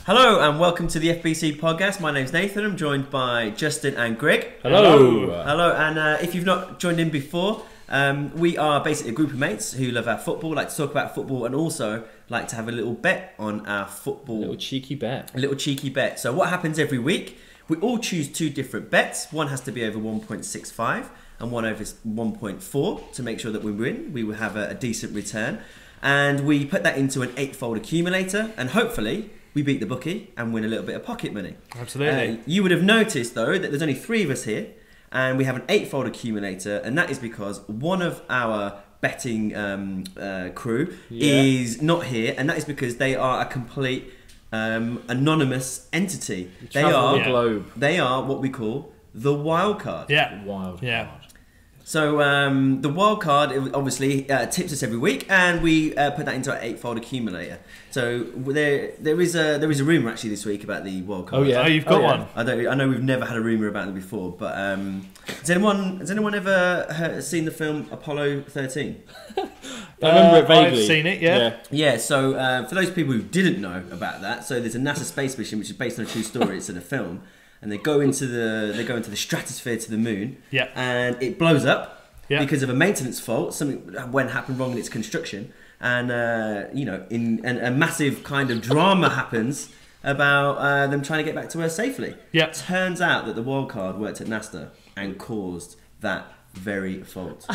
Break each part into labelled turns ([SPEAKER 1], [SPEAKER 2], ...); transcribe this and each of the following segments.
[SPEAKER 1] Hello and welcome to the FBC podcast. My name's Nathan. I'm joined by Justin and Greg.
[SPEAKER 2] Hello.
[SPEAKER 1] Hello. And if you've not joined in before, we are basically a group of mates who love our football, like to talk about football, and also like to have a little bet on our football.
[SPEAKER 2] A little cheeky bet.
[SPEAKER 1] A little cheeky bet. So what happens every week? We all choose two different bets. One has to be over 1.65 and one over 1.4 to make sure that we win. We will have a decent return. And we put that into an 8-fold accumulator, and hopefully we beat the bookie and win a little bit of pocket money.
[SPEAKER 2] Absolutely.
[SPEAKER 1] You would have noticed though that there's only 3 of us here, and we have an 8-fold accumulator, and that is because one of our betting crew is not here, and that is because they are a complete anonymous entity. They are
[SPEAKER 2] the globe.
[SPEAKER 1] They are what we call the wild card.
[SPEAKER 2] Yeah. Wild card.
[SPEAKER 1] So the wild card obviously tips us every week, and we put that into our 8-fold accumulator. So there is a rumor actually this week about the wild card.
[SPEAKER 2] Oh yeah, you've got one.
[SPEAKER 1] I know we've never had a rumor about it before, but has anyone ever seen the film Apollo 13?
[SPEAKER 2] I remember it vaguely.
[SPEAKER 3] I've seen it. Yeah.
[SPEAKER 1] Yeah. So for those people who didn't know about that, so there's a NASA space mission which is based on a true story. It's in a film. And they go into the stratosphere to the moon, and it blows up because of a maintenance fault. Something happened wrong in its construction, and a massive kind of drama happens about them trying to get back to Earth safely.
[SPEAKER 3] Yeah.
[SPEAKER 1] Turns out that the wild card worked at NASA and caused that very fault.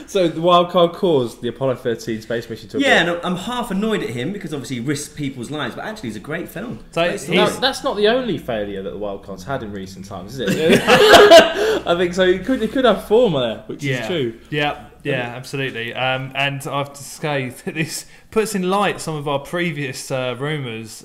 [SPEAKER 2] So the wild card caused the Apollo 13 space mission to
[SPEAKER 1] and I'm half annoyed at him because obviously he risks people's lives, but actually it's a great film.
[SPEAKER 3] So
[SPEAKER 2] that's not the only failure that the wild card's had in recent times, is it? I think so. He could have 4 there, which is true.
[SPEAKER 3] Yeah, absolutely. And I have to say that this puts in light some of our previous rumours,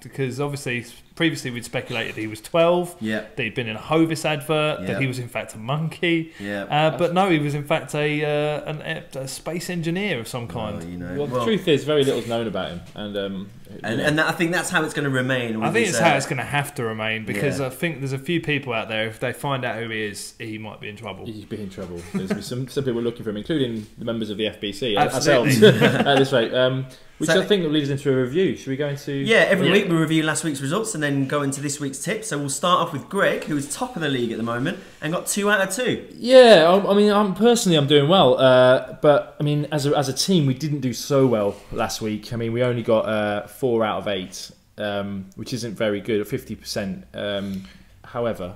[SPEAKER 3] because obviously previously we'd speculated he was 12, that he'd been in a Hovis advert, that he was in fact a monkey, but no, he was in fact a space engineer of some kind.
[SPEAKER 2] Well, the truth is, very little's known about him, and
[SPEAKER 1] I think that's how it's going to remain.
[SPEAKER 3] I think it's how it's going to have to remain, because I think there's a few people out there, if they find out who he is, he might be in trouble.
[SPEAKER 2] He'd be in trouble. There's some people looking for him, including the members of the FBC,
[SPEAKER 3] ourselves,
[SPEAKER 2] at this rate. Which I think will lead us into a review. Should we go into...
[SPEAKER 1] every week we review last week's results and then go into this week's tips. So we'll start off with Greg, who is top of the league at the moment and got 2 out of 2.
[SPEAKER 2] Yeah, I mean, I'm doing well. But, I mean, as a team, we didn't do so well last week. I mean, we only got 4 out of 8, which isn't very good, at 50%. However,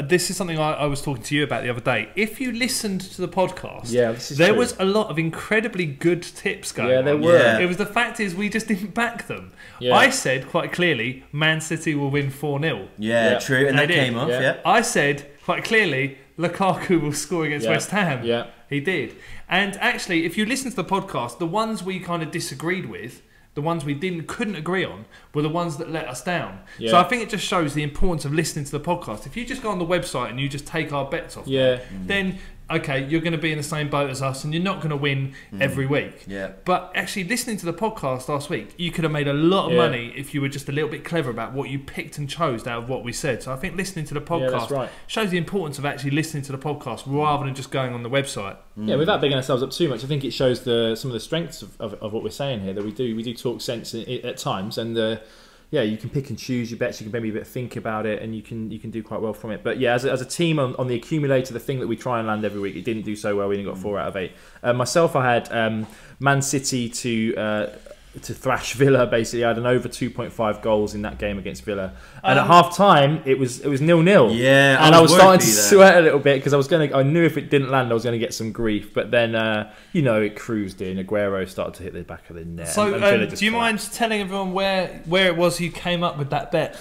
[SPEAKER 3] this is something I was talking to you about the other day. If you listened to the podcast,
[SPEAKER 2] there
[SPEAKER 3] was a lot of incredibly good tips going on.
[SPEAKER 2] Yeah, there were.
[SPEAKER 1] Yeah.
[SPEAKER 3] It was the fact is we just didn't back them.
[SPEAKER 2] Yeah.
[SPEAKER 3] I said quite clearly, Man City will win 4-0.
[SPEAKER 1] Yeah, true, and that came off.
[SPEAKER 2] Yeah.
[SPEAKER 3] I said quite clearly, Lukaku will score against West Ham.
[SPEAKER 2] Yeah,
[SPEAKER 3] he did. And actually, if you listen to the podcast, the ones we kind of disagreed with, the ones we couldn't agree on, were the ones that let us down.
[SPEAKER 2] Yeah.
[SPEAKER 3] So I think it just shows the importance of listening to the podcast. If you just go on the website and you just take our bets off, then okay, you're going to be in the same boat as us, and you're not going to win every week.
[SPEAKER 1] Yeah.
[SPEAKER 3] But actually, listening to the podcast last week, you could have made a lot of money if you were just a little bit clever about what you picked and chose out of what we said. So I think listening to the podcast shows the importance of actually listening to the podcast rather than just going on the website.
[SPEAKER 2] Yeah, without bigging ourselves up too much, I think it shows some of the strengths of what we're saying here. That we do talk sense at times, and you can pick and choose your bets. You can maybe a bit think about it, and you can do quite well from it. But yeah, as a team on the accumulator, the thing that we try and land every week, it didn't do so well. We only got 4 out of 8. Myself, I had Man City to thrash Villa. Basically, I had an over 2.5 goals in that game against Villa, and at half time it was 0-0.
[SPEAKER 1] Yeah,
[SPEAKER 2] and I was starting to sweat a little bit because I knew if it didn't land, I was going to get some grief. But then it cruised in. Aguero started to hit the back of the net.
[SPEAKER 3] So, do you mind telling everyone where it was you came up with that bet?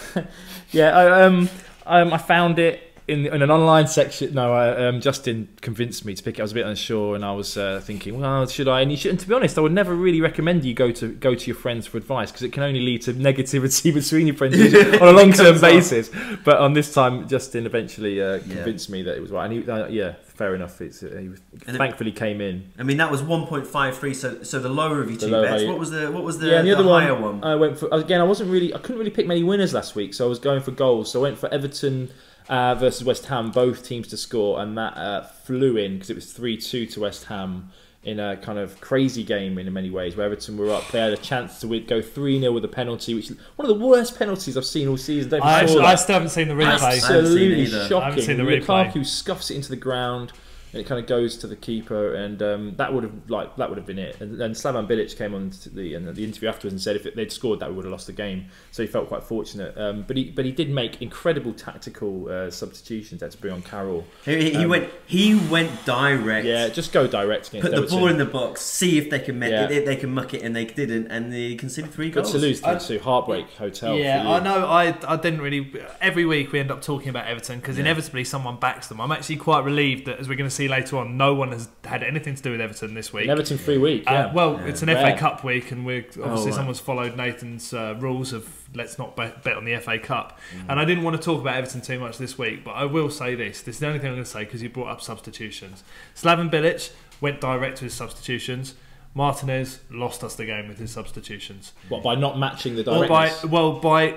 [SPEAKER 2] I found it in an online section. No, Justin convinced me to pick it. I was a bit unsure, and I was thinking, well, should I? And to be honest, I would never really recommend you go to your friends for advice, because it can only lead to negativity between your friends on a long-term basis. But on this time, Justin eventually convinced me that it was right, and he, fair enough. He thankfully came in.
[SPEAKER 1] I mean, that was 1.53. So the lower of your 2 bets. What was the
[SPEAKER 2] other
[SPEAKER 1] higher one?
[SPEAKER 2] I went for, again. I couldn't really pick many winners last week, so I was going for goals. So I went for Everton versus West Ham, both teams to score, and that flew in because it was 3-2 to West Ham in a kind of crazy game in many ways, where Everton were up. They had a chance to go 3-0 with a penalty, which is one of the worst penalties I've seen all season.
[SPEAKER 3] I still haven't seen the replay.
[SPEAKER 2] Absolutely shocking.
[SPEAKER 3] I haven't seen the replay.
[SPEAKER 2] Lukaku scuffs it into the ground. And it kind of goes to the keeper, and that would have been it. And Slavan Bilic came on to the interview afterwards and said if they'd scored that, we would have lost the game. So he felt quite fortunate. But he did make incredible tactical substitutions. Had to bring on Carroll.
[SPEAKER 1] He went direct.
[SPEAKER 2] Yeah, just go direct against Everton.
[SPEAKER 1] Put the ball in the box, see if they can make it. If they can muck it, and they didn't, and they conceded 3 goals.
[SPEAKER 2] But to lose 3-2, heartbreak hotel.
[SPEAKER 3] Yeah, I know. I didn't really. Every week we end up talking about Everton because inevitably someone backs them. I'm actually quite relieved that, as we're going to see later on, no one has had anything to do with Everton this week.
[SPEAKER 2] An Everton free week.
[SPEAKER 3] It's an FA Cup week, and we're obviously someone's followed Nathan's rules of let's not bet on the FA Cup. And I didn't want to talk about Everton too much this week, but I will say this. This is the only thing I'm going to say because you brought up substitutions. Slaven Bilic went direct to his substitutions. Martinez lost us the game with his substitutions.
[SPEAKER 2] What, by not matching the directness?
[SPEAKER 3] By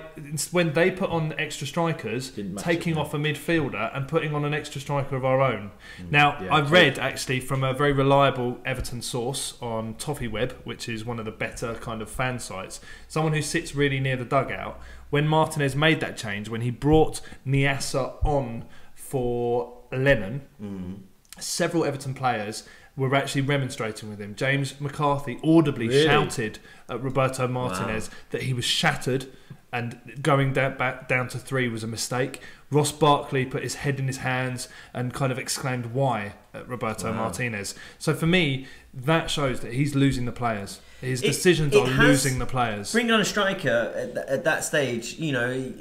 [SPEAKER 3] when they put on extra strikers, taking off a midfielder and putting on an extra striker of our own. Now, I've read actually from a very reliable Everton source on ToffeeWeb, which is one of the better kind of fan sites, someone who sits really near the dugout, when Martinez made that change, when he brought Niassa on for Lennon, several Everton players were actually remonstrating with him. James McCarthy audibly shouted at Roberto Martinez that he was shattered and going back down to 3 was a mistake. Ross Barkley put his head in his hands and kind of exclaimed why at Roberto Martinez. So for me, that shows that he's losing the players. His decisions are losing the players.
[SPEAKER 1] Bringing on a striker at that stage, you know,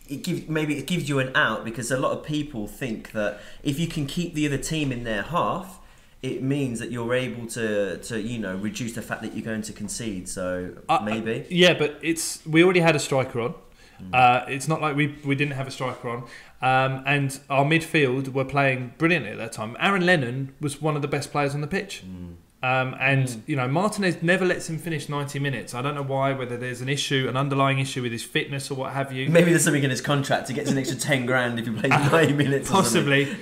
[SPEAKER 1] it gives you an out, because a lot of people think that if you can keep the other team in their half, it means that you're able to reduce the fact that you're going to concede. So maybe.
[SPEAKER 3] Yeah, but we already had a striker on. It's not like we didn't have a striker on. And our midfield were playing brilliantly at that time. Aaron Lennon was one of the best players on the pitch. You know, Martinez never lets him finish 90 minutes. I don't know why, whether there's an underlying issue with his fitness or what have you.
[SPEAKER 1] Maybe there's something in his contract. He gets an extra 10 grand if he plays 90 minutes.
[SPEAKER 3] Possibly.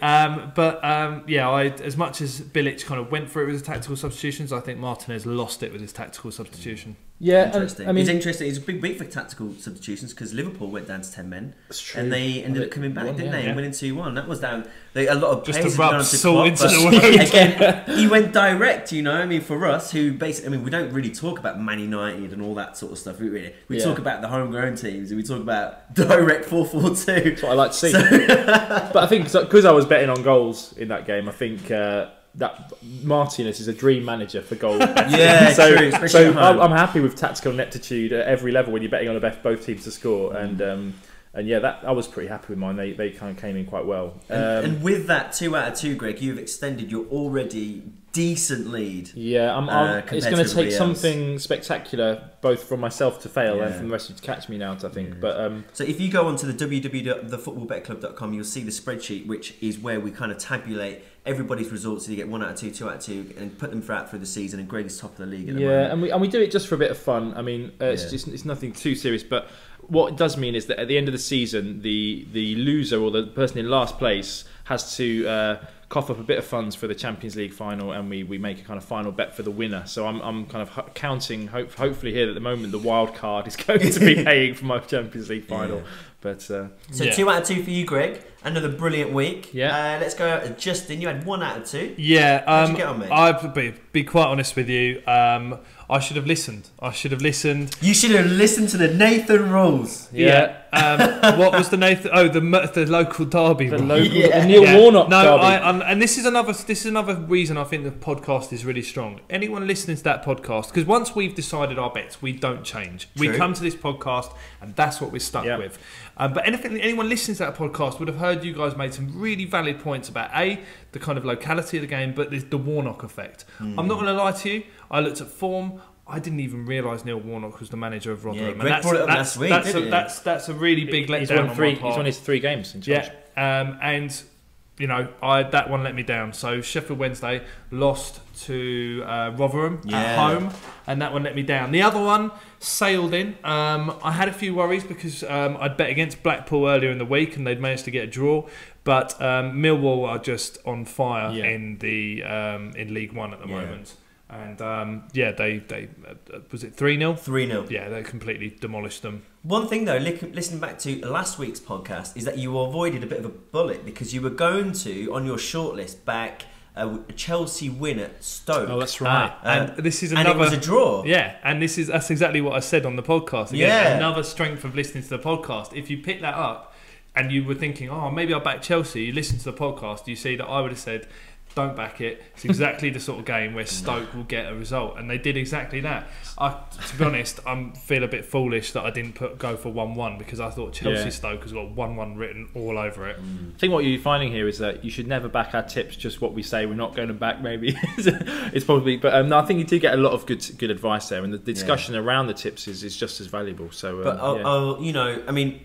[SPEAKER 3] As much as Bilic kind of went for it with his tactical substitutions, I think Martinez lost it with his tactical substitution.
[SPEAKER 1] Yeah, interesting. It's interesting. It's a big week for tactical substitutions because Liverpool went down to 10 men, and they ended up coming back, didn't they? And winning 2-1. That was down. A lot of players
[SPEAKER 3] just to rub salt into the
[SPEAKER 1] wound. Again, he went direct. You know, I mean, for us, who basically, we don't really talk about Man United and all that sort of stuff. We talk about the homegrown teams, and we talk about direct 4-4-2.
[SPEAKER 2] That's what I like to see. But I think because I was betting on goals in that game, I think. That Martinez is a dream manager for goal.
[SPEAKER 1] True.
[SPEAKER 2] I'm happy with tactical ineptitude at every level when you're betting on both teams to score, and I was pretty happy with mine. They kind of came in quite well.
[SPEAKER 1] And with that 2 out of 2, Greg, you've extended your already decent lead.
[SPEAKER 2] Yeah, it's going to take something spectacular both from myself to fail and from the rest of you to catch me now, I think. But
[SPEAKER 1] so if you go onto the www.thefootballbetclub.com, you'll see the spreadsheet, which is where we kind of tabulate everybody's results. So you get 1 out of 2, 2 out of 2, and put them throughout through the season. And Greg is top of the league at the moment.
[SPEAKER 2] and we do it just for a bit of fun. I mean, it's nothing too serious, but what it does mean is that at the end of the season, the loser or the person in last place has to cough up a bit of funds for the Champions League final, and we make a kind of final bet for the winner. So I'm kind of counting, hopefully here, that at the moment the wild card is going to be paying for my Champions League final. But
[SPEAKER 1] 2 out of 2 for you, Greg. Another brilliant week. Let's go out to Justin. You had 1 out of 2. How'd you get on, mate?
[SPEAKER 3] I'll be quite honest with you. I should have listened.
[SPEAKER 1] You should have listened to the Nathan rules.
[SPEAKER 3] What was the Nathan? Oh, the local derby.
[SPEAKER 2] The Neil Warnock derby.
[SPEAKER 3] And this is another reason I think the podcast is really strong. Anyone listening to that podcast, because once we've decided our bets, we don't change. True. We come to this podcast, and that's what we're stuck with. But anyone listening to that podcast would have heard you guys made some really valid points about the kind of locality of the game, but the Warnock effect. I'm not going to lie to you. I looked at form. I didn't even realise Neil Warnock was the manager of Rotherham.
[SPEAKER 1] Greg brought it up last week.
[SPEAKER 3] That's a really big letdown on my part.
[SPEAKER 2] He's won his 3 games in charge.
[SPEAKER 3] And that one let me down. So Sheffield Wednesday lost to Rotherham at home, and that one let me down. The other one sailed in. I had a few worries because I'd bet against Blackpool earlier in the week, and they'd managed to get a draw. But Millwall are just on fire in League One at the moment. And they was it 3-0?
[SPEAKER 1] 3-0.
[SPEAKER 3] Yeah, they completely demolished them.
[SPEAKER 1] One thing though, listening back to last week's podcast, is that you avoided a bit of a bullet because you were going to, on your shortlist, back a Chelsea win at Stoke.
[SPEAKER 2] Oh, that's right.
[SPEAKER 3] And this is another.
[SPEAKER 1] And it was a draw.
[SPEAKER 3] Yeah, and that's exactly what I said on the podcast. Again, another strength of listening to the podcast. If you pick that up, and you were thinking, oh, maybe I'll back Chelsea. You listen to the podcast, you see that I would have said, don't back it. It's exactly the sort of game where Stoke will get a result, and they did exactly that. To be honest, I feel a bit foolish that I didn't go for 1-1 because I thought Chelsea Stoke has got 1-1 written all over it.
[SPEAKER 2] I think what you're finding here is that you should never back our tips, just what we say. We're not going to back. Maybe it's probably, but no, I think you do get a lot of good advice there, and the discussion around the tips is just as valuable. So,
[SPEAKER 1] but I'll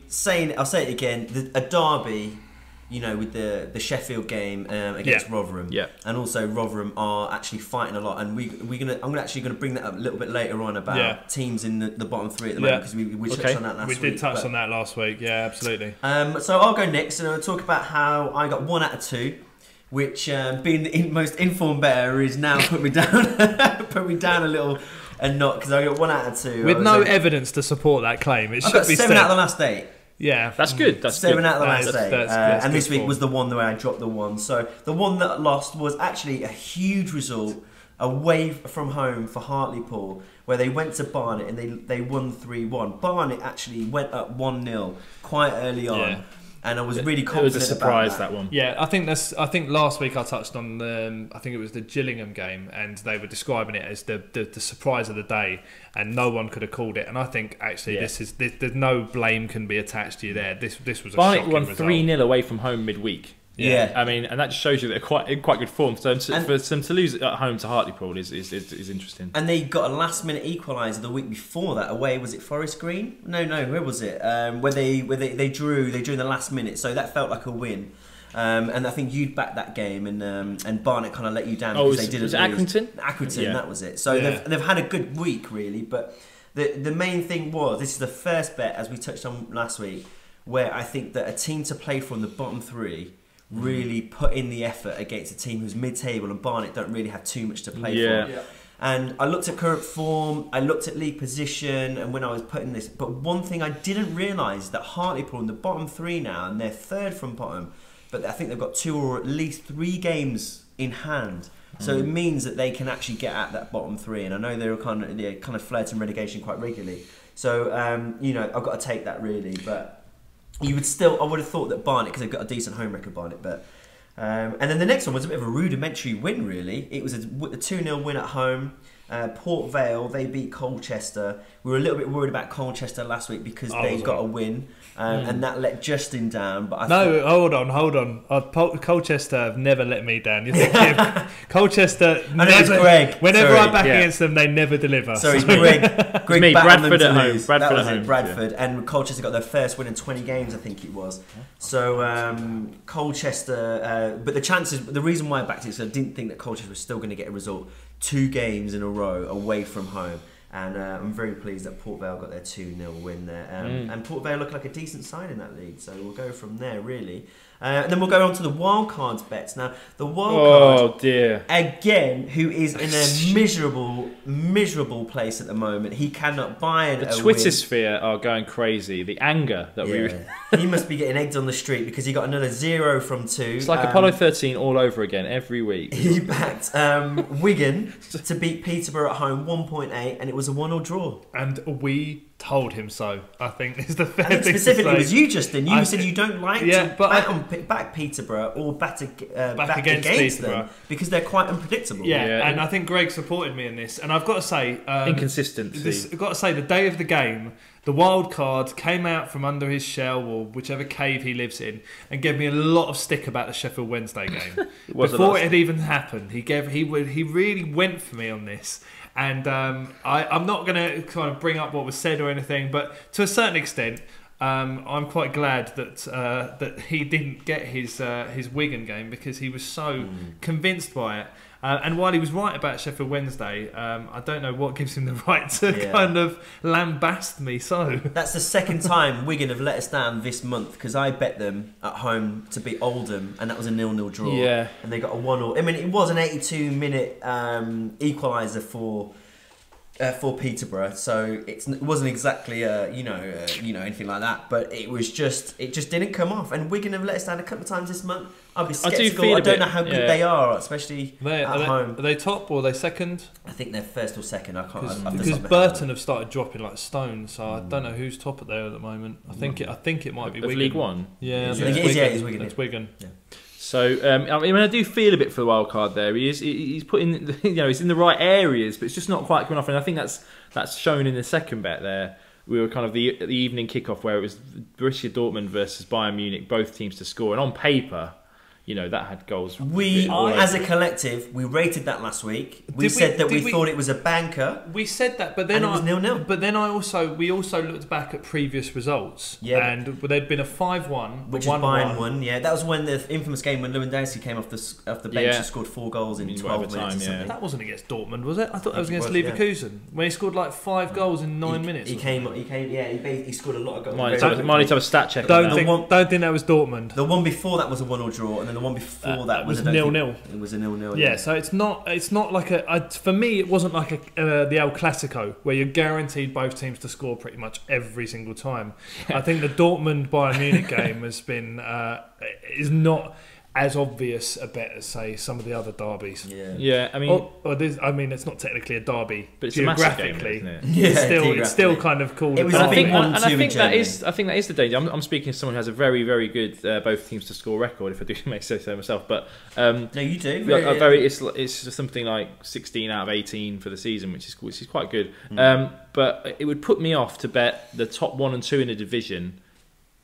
[SPEAKER 1] say it again. A derby. With the Sheffield game against Rotherham, and also Rotherham are actually fighting a lot, and I'm actually gonna bring that up a little bit later on about teams in the bottom three at the moment because we touched on that last week.
[SPEAKER 3] We did touch on that last week, absolutely.
[SPEAKER 1] So I'll go next, and I'll talk about how I got 1 out of 2, which being the most informed bettor is now put me down a little. And not because I got 1 out of 2
[SPEAKER 3] with no evidence to support that claim. It should be
[SPEAKER 1] 7 out of the last 8.
[SPEAKER 3] Yeah,
[SPEAKER 2] that's good. That's
[SPEAKER 1] 7
[SPEAKER 2] good.
[SPEAKER 1] out of the last 8.
[SPEAKER 3] That's
[SPEAKER 1] and this week was the one where I dropped the 1. So the one that lost was actually a huge result away from home for Hartlepool, where they went to Barnet and they won 3-1. Barnet actually went up 1-0 quite early on. And I was really confident.
[SPEAKER 2] It was a surprise,
[SPEAKER 1] about
[SPEAKER 2] that one.
[SPEAKER 3] Yeah, I think last week I touched on I think it was the Gillingham game, and they were describing it as the surprise of the day, and no one could have called it. And I think actually there's no blame can be attached to you there. This was a
[SPEAKER 2] Barnet
[SPEAKER 3] shocking
[SPEAKER 2] won
[SPEAKER 3] result.
[SPEAKER 2] 3-0 away from home midweek.
[SPEAKER 1] Yeah,
[SPEAKER 2] I mean, and that just shows you that they're in quite good form. So for them to lose at home to Hartlepool is interesting.
[SPEAKER 1] And they got a last-minute equaliser the week before that away. Was it Forest Green? No. Where was it? Where they drew in the last minute. So that felt like a win. And I think you'd backed that game, and Barnet kind of let you down because they didn't.
[SPEAKER 2] Was it Accrington?
[SPEAKER 1] Accrington, that was it. So they've had a good week really, but the main thing was this is the first bet, as we touched on last week, where I think that a team to play from the bottom 3 really put in the effort against a team who's mid-table, and Barnet don't really have too much to play for. Yeah. And I looked at current form, I looked at league position, and when I was putting this, but one thing I didn't realise that Hartlepool in the bottom 3 now, and they're 3rd from bottom, but I think they've got 2 or at least 3 games in hand. So it means that they can actually get at that bottom 3, and I know they're kind of flirting relegation quite regularly. So I've got to take that really, but. I would have thought that Barnet, because they've got a decent home record, Barnet, but and then the next one was a bit of a rudimentary win really. It was a 2-0 win at home. Port Vale, they beat Colchester. We were a little bit worried about Colchester last week because they got a win, and that let Justin down. But
[SPEAKER 3] hold on. Colchester have never let me down. You think Colchester?
[SPEAKER 1] Greg.
[SPEAKER 3] Whenever I back against them, they never deliver.
[SPEAKER 1] Sorry, Greg.
[SPEAKER 2] Me, Bradford at home. Bradford at home.
[SPEAKER 1] Bradford, and Colchester got their first win in 20 games, I think it was. So Colchester, but the reason why I backed it is I didn't think that Colchester was still going to get a result 2 games in a row away from home. And I'm very pleased that Port Vale got their 2-0 win there. And Port Vale look like a decent side in that league, so we'll go from there, really. And then we'll go on to the wildcards bets. Now, the wildcard, again, who is in a miserable place at the moment. He cannot buy a
[SPEAKER 2] Twitter
[SPEAKER 1] win.
[SPEAKER 2] sphere are going crazy. The anger that
[SPEAKER 1] he must be getting egged on the street because he got another 0 from 2.
[SPEAKER 2] It's like Apollo 13 all over again every week.
[SPEAKER 1] He backed Wigan to beat Peterborough at home 1.8, and it was a 1-1 draw.
[SPEAKER 3] And we told him so. I think is the fair
[SPEAKER 1] thing. Specifically, it was you, Justin. You said you don't like
[SPEAKER 3] to
[SPEAKER 1] back Peterborough or back against Peterborough them because they're quite unpredictable.
[SPEAKER 3] Yeah, and I think Greg supported me in this. And I've got to say,
[SPEAKER 2] inconsistency.
[SPEAKER 3] I've got to say, the day of the game, the wild card came out from under his shell or whichever cave he lives in and gave me a lot of stick about the Sheffield Wednesday game before it had even happened. He really went for me on this. And I'm not going to kind of bring up what was said or anything, but to a certain extent, I'm quite glad that he didn't get his Wigan game, because he was so convinced by it. And while he was right about Sheffield Wednesday, I don't know what gives him the right to kind of lambast me. So
[SPEAKER 1] that's the second time Wigan have let us down this month, because I bet them at home to beat Oldham, and that was a 0-0 draw.
[SPEAKER 2] Yeah,
[SPEAKER 1] and they got a 1-1. I mean, it was an 82-minute equaliser for Peterborough, so it wasn't exactly anything like that, but it just didn't come off. And Wigan have let us down a couple of times this month. I'll be sceptical. I don't know how good they are, especially at home.
[SPEAKER 3] Are they top or are they second?
[SPEAKER 1] I think they're first or second. I can't.
[SPEAKER 3] Because Burton have started dropping like stones, so I don't know who's top at there at the moment. I think it might be Wigan.
[SPEAKER 2] League One.
[SPEAKER 3] Yeah,
[SPEAKER 1] I think it is. Yeah, it's Wigan.
[SPEAKER 3] It's Wigan.
[SPEAKER 1] Yeah.
[SPEAKER 2] So I mean, I do feel a bit for the wild card there. He's putting, he's in the right areas, but it's just not quite coming off. And I think that's shown in the second bet there. We were kind of the evening kickoff where it was Borussia Dortmund versus Bayern Munich, both teams to score, and on paper, that had goals.
[SPEAKER 1] We, as a collective, we rated that last week. We said that we thought it was a banker.
[SPEAKER 3] We said that, but then
[SPEAKER 1] it was 0-0.
[SPEAKER 3] But then we also looked back at previous results, and there'd been a 5-1,
[SPEAKER 1] which is Bayern won. Yeah, that was when the infamous game when Lewandowski came off the bench and scored 4 goals in 12 minutes. Or something.
[SPEAKER 3] That wasn't against Dortmund, was it? I thought that was against Leverkusen when he scored like 5 goals in 9 minutes.
[SPEAKER 1] He scored a lot of goals.
[SPEAKER 2] Might need to have a stat check.
[SPEAKER 3] Don't think that was Dortmund.
[SPEAKER 1] The one before that was a 1-1 draw, and then the one before that was
[SPEAKER 3] 0-0.
[SPEAKER 1] It was a 0-0.
[SPEAKER 3] Yeah, so it's not like for me, it wasn't like the El Clasico where you're guaranteed both teams to score pretty much every single time. I think the Dortmund Bayern Munich game has been is not as obvious a bet as, say, some of the other derbies.
[SPEAKER 2] Yeah. I mean,
[SPEAKER 3] it's not technically a derby,
[SPEAKER 2] but it's geographically.
[SPEAKER 3] A massive game, isn't it? It's still kind of called.
[SPEAKER 1] It was a big one.
[SPEAKER 2] I think that is the danger. I'm speaking as someone who has a very, very good both teams to score record, if I do make so myself. But
[SPEAKER 1] no, you do.
[SPEAKER 2] It's just something like 16 out of 18 for the season, which is quite good. But it would put me off to bet the top 1 and 2 in a division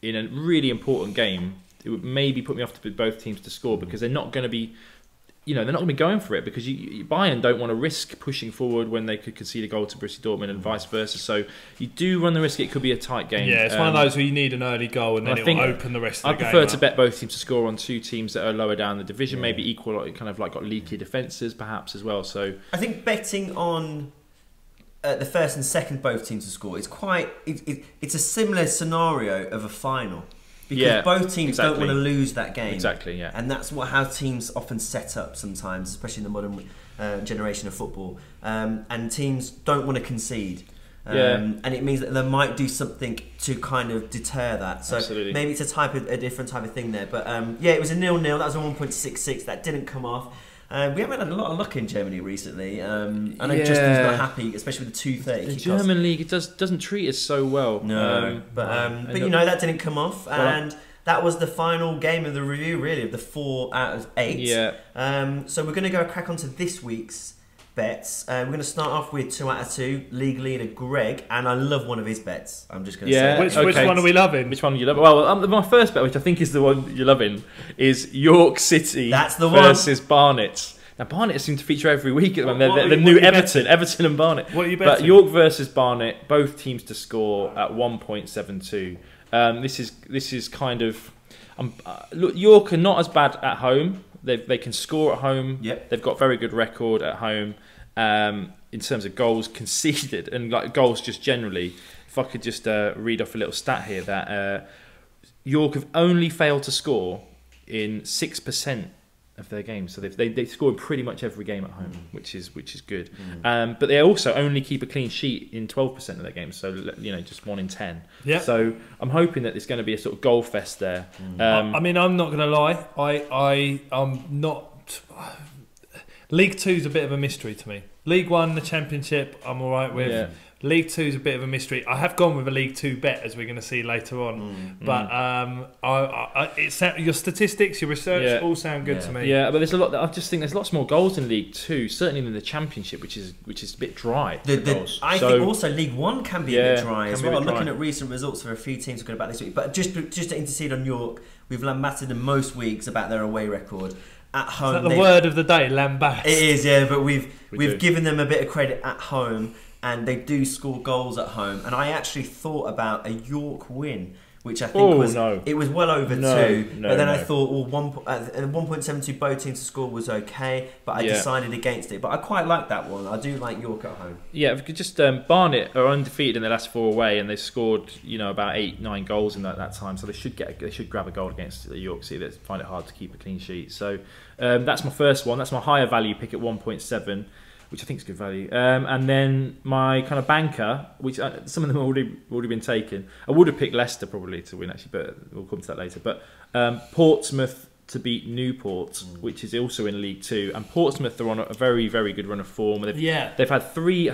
[SPEAKER 2] in a really important game. It would maybe put me off to put both teams to score, because they're not going to be, they're not going to be going for it, because Bayern don't want to risk pushing forward when they could concede a goal to Borussia Dortmund and vice versa. So you do run the risk it could be a tight game.
[SPEAKER 3] Yeah, it's one of those where you need an early goal and then it will open the rest of the game.
[SPEAKER 2] I prefer to bet both teams to score on 2 teams that are lower down the division, maybe equal, kind of like got leaky defences perhaps as well. So
[SPEAKER 1] I think betting on the first and second both teams to score is it's a similar scenario of a final. Because both teams don't want to lose that game.
[SPEAKER 2] Exactly, yeah.
[SPEAKER 1] And that's how teams often set up sometimes, especially in the modern generation of football. And teams don't want to concede. And it means that they might do something to kind of deter that. So maybe it's a different type of thing there. But it was a 0-0. That was a 1.66. That didn't come off. We haven't had a lot of luck in Germany recently. I know Justin's not happy, especially with the 2:30
[SPEAKER 2] The German league doesn't treat us so well.
[SPEAKER 1] No, but that didn't come off, and that was the final game of the review, really, of the 4 out of 8.
[SPEAKER 2] Yeah.
[SPEAKER 1] So we're going to go crack onto this week's bets. We're going to start off with 2 out of 2, league leader Greg, and I love one of his bets. I'm just going to say.
[SPEAKER 3] Which one are we loving?
[SPEAKER 2] Which one are you loving? Well, my first bet, which I think is the one you're loving, is York City versus Barnet. Now Barnet seem to feature every week at the moment. They're the new Everton and Barnet.
[SPEAKER 3] What are you betting?
[SPEAKER 2] But York versus Barnet, both teams to score at 1.72. This is kind of look, York are not as bad at home. They can score at home.
[SPEAKER 1] Yep.
[SPEAKER 2] They've got very good record at home in terms of goals conceded and like goals just generally. If I could just read off a little stat here, that York have only failed to score in 6% of their games, so they score in pretty much every game at home, which is good. But they also only keep a clean sheet in 12% of their games, so just 1 in 10.
[SPEAKER 3] Yeah.
[SPEAKER 2] So I'm hoping that there's going to be a sort of goal fest there.
[SPEAKER 3] I mean, I'm not going to lie. I'm not. League 2 is a bit of a mystery to me. League 1, the Championship, I'm all right with. Yeah. League 2 is a bit of a mystery. I have gone with a League 2 bet, as we're going to see later on. But your statistics, your research, all sound good to me.
[SPEAKER 2] Yeah, but there's a lot. I just think there's lots more goals in League 2, certainly in the Championship, which is a bit dry.
[SPEAKER 1] I think also League 1 can be a bit dry as well. Looking at recent results for a few teams we're going about this week, but just to intercede on York, we've lambasted them most weeks about their away record. At home,
[SPEAKER 3] is that the word of the day, lambast?
[SPEAKER 1] It is, yeah. But we've given them a bit of credit at home. And they do score goals at home. And I actually thought about a York win which I think it was well over 2.
[SPEAKER 2] No,
[SPEAKER 1] but then I thought, well, 1.72 both teams to score was okay, but I decided against it. But I quite like that one. I do like York at home.
[SPEAKER 2] Yeah, if we could just Barnet are undefeated in their last 4 away, and they've scored about 8-9 goals in that time. So they should grab a goal against York. See, they find it hard to keep a clean sheet. So that's my first one. That's my higher value pick at 1.7. Which I think is good value. And then my kind of banker, which some of them have already been taken. I would have picked Leicester probably to win, actually, but we'll come to that later. But Portsmouth to beat Newport, which is also in League 2. And Portsmouth are on a very, very good run of form. They've had 3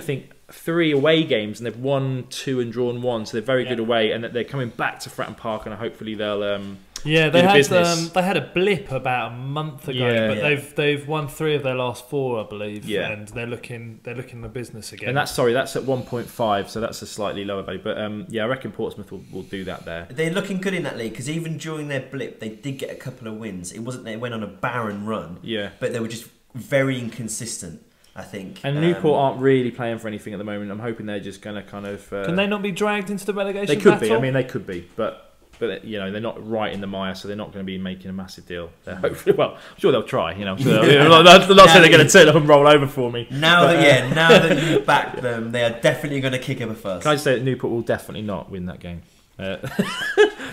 [SPEAKER 2] away games, and they've won 2 and drawn 1. So they're very good away, and they're coming back to Fratton Park, and hopefully they'll...
[SPEAKER 3] they had a blip about a month ago, but they've won 3 of their last 4, I believe, and they're looking the business again.
[SPEAKER 2] And that's at 1.5, so that's a slightly lower value. But I reckon Portsmouth will do that there.
[SPEAKER 1] They're looking good in that league because even during their blip, they did get a couple of wins. It wasn't they went on a barren run, but they were just very inconsistent, I think.
[SPEAKER 2] And Newport aren't really playing for anything at the moment. I'm hoping they're just going to kind of...
[SPEAKER 3] Can they not be dragged into the relegation
[SPEAKER 2] They could
[SPEAKER 3] battle?
[SPEAKER 2] be. I mean, they could be, but they're not right in the mire, so they're not going to be making a massive deal. Hopefully, I'm sure they'll try. I'm not saying they're going to turn up and roll over for me.
[SPEAKER 1] Now that you back them, they are definitely going to kick up a fuss.
[SPEAKER 2] Can I just say that Newport will definitely not win that game?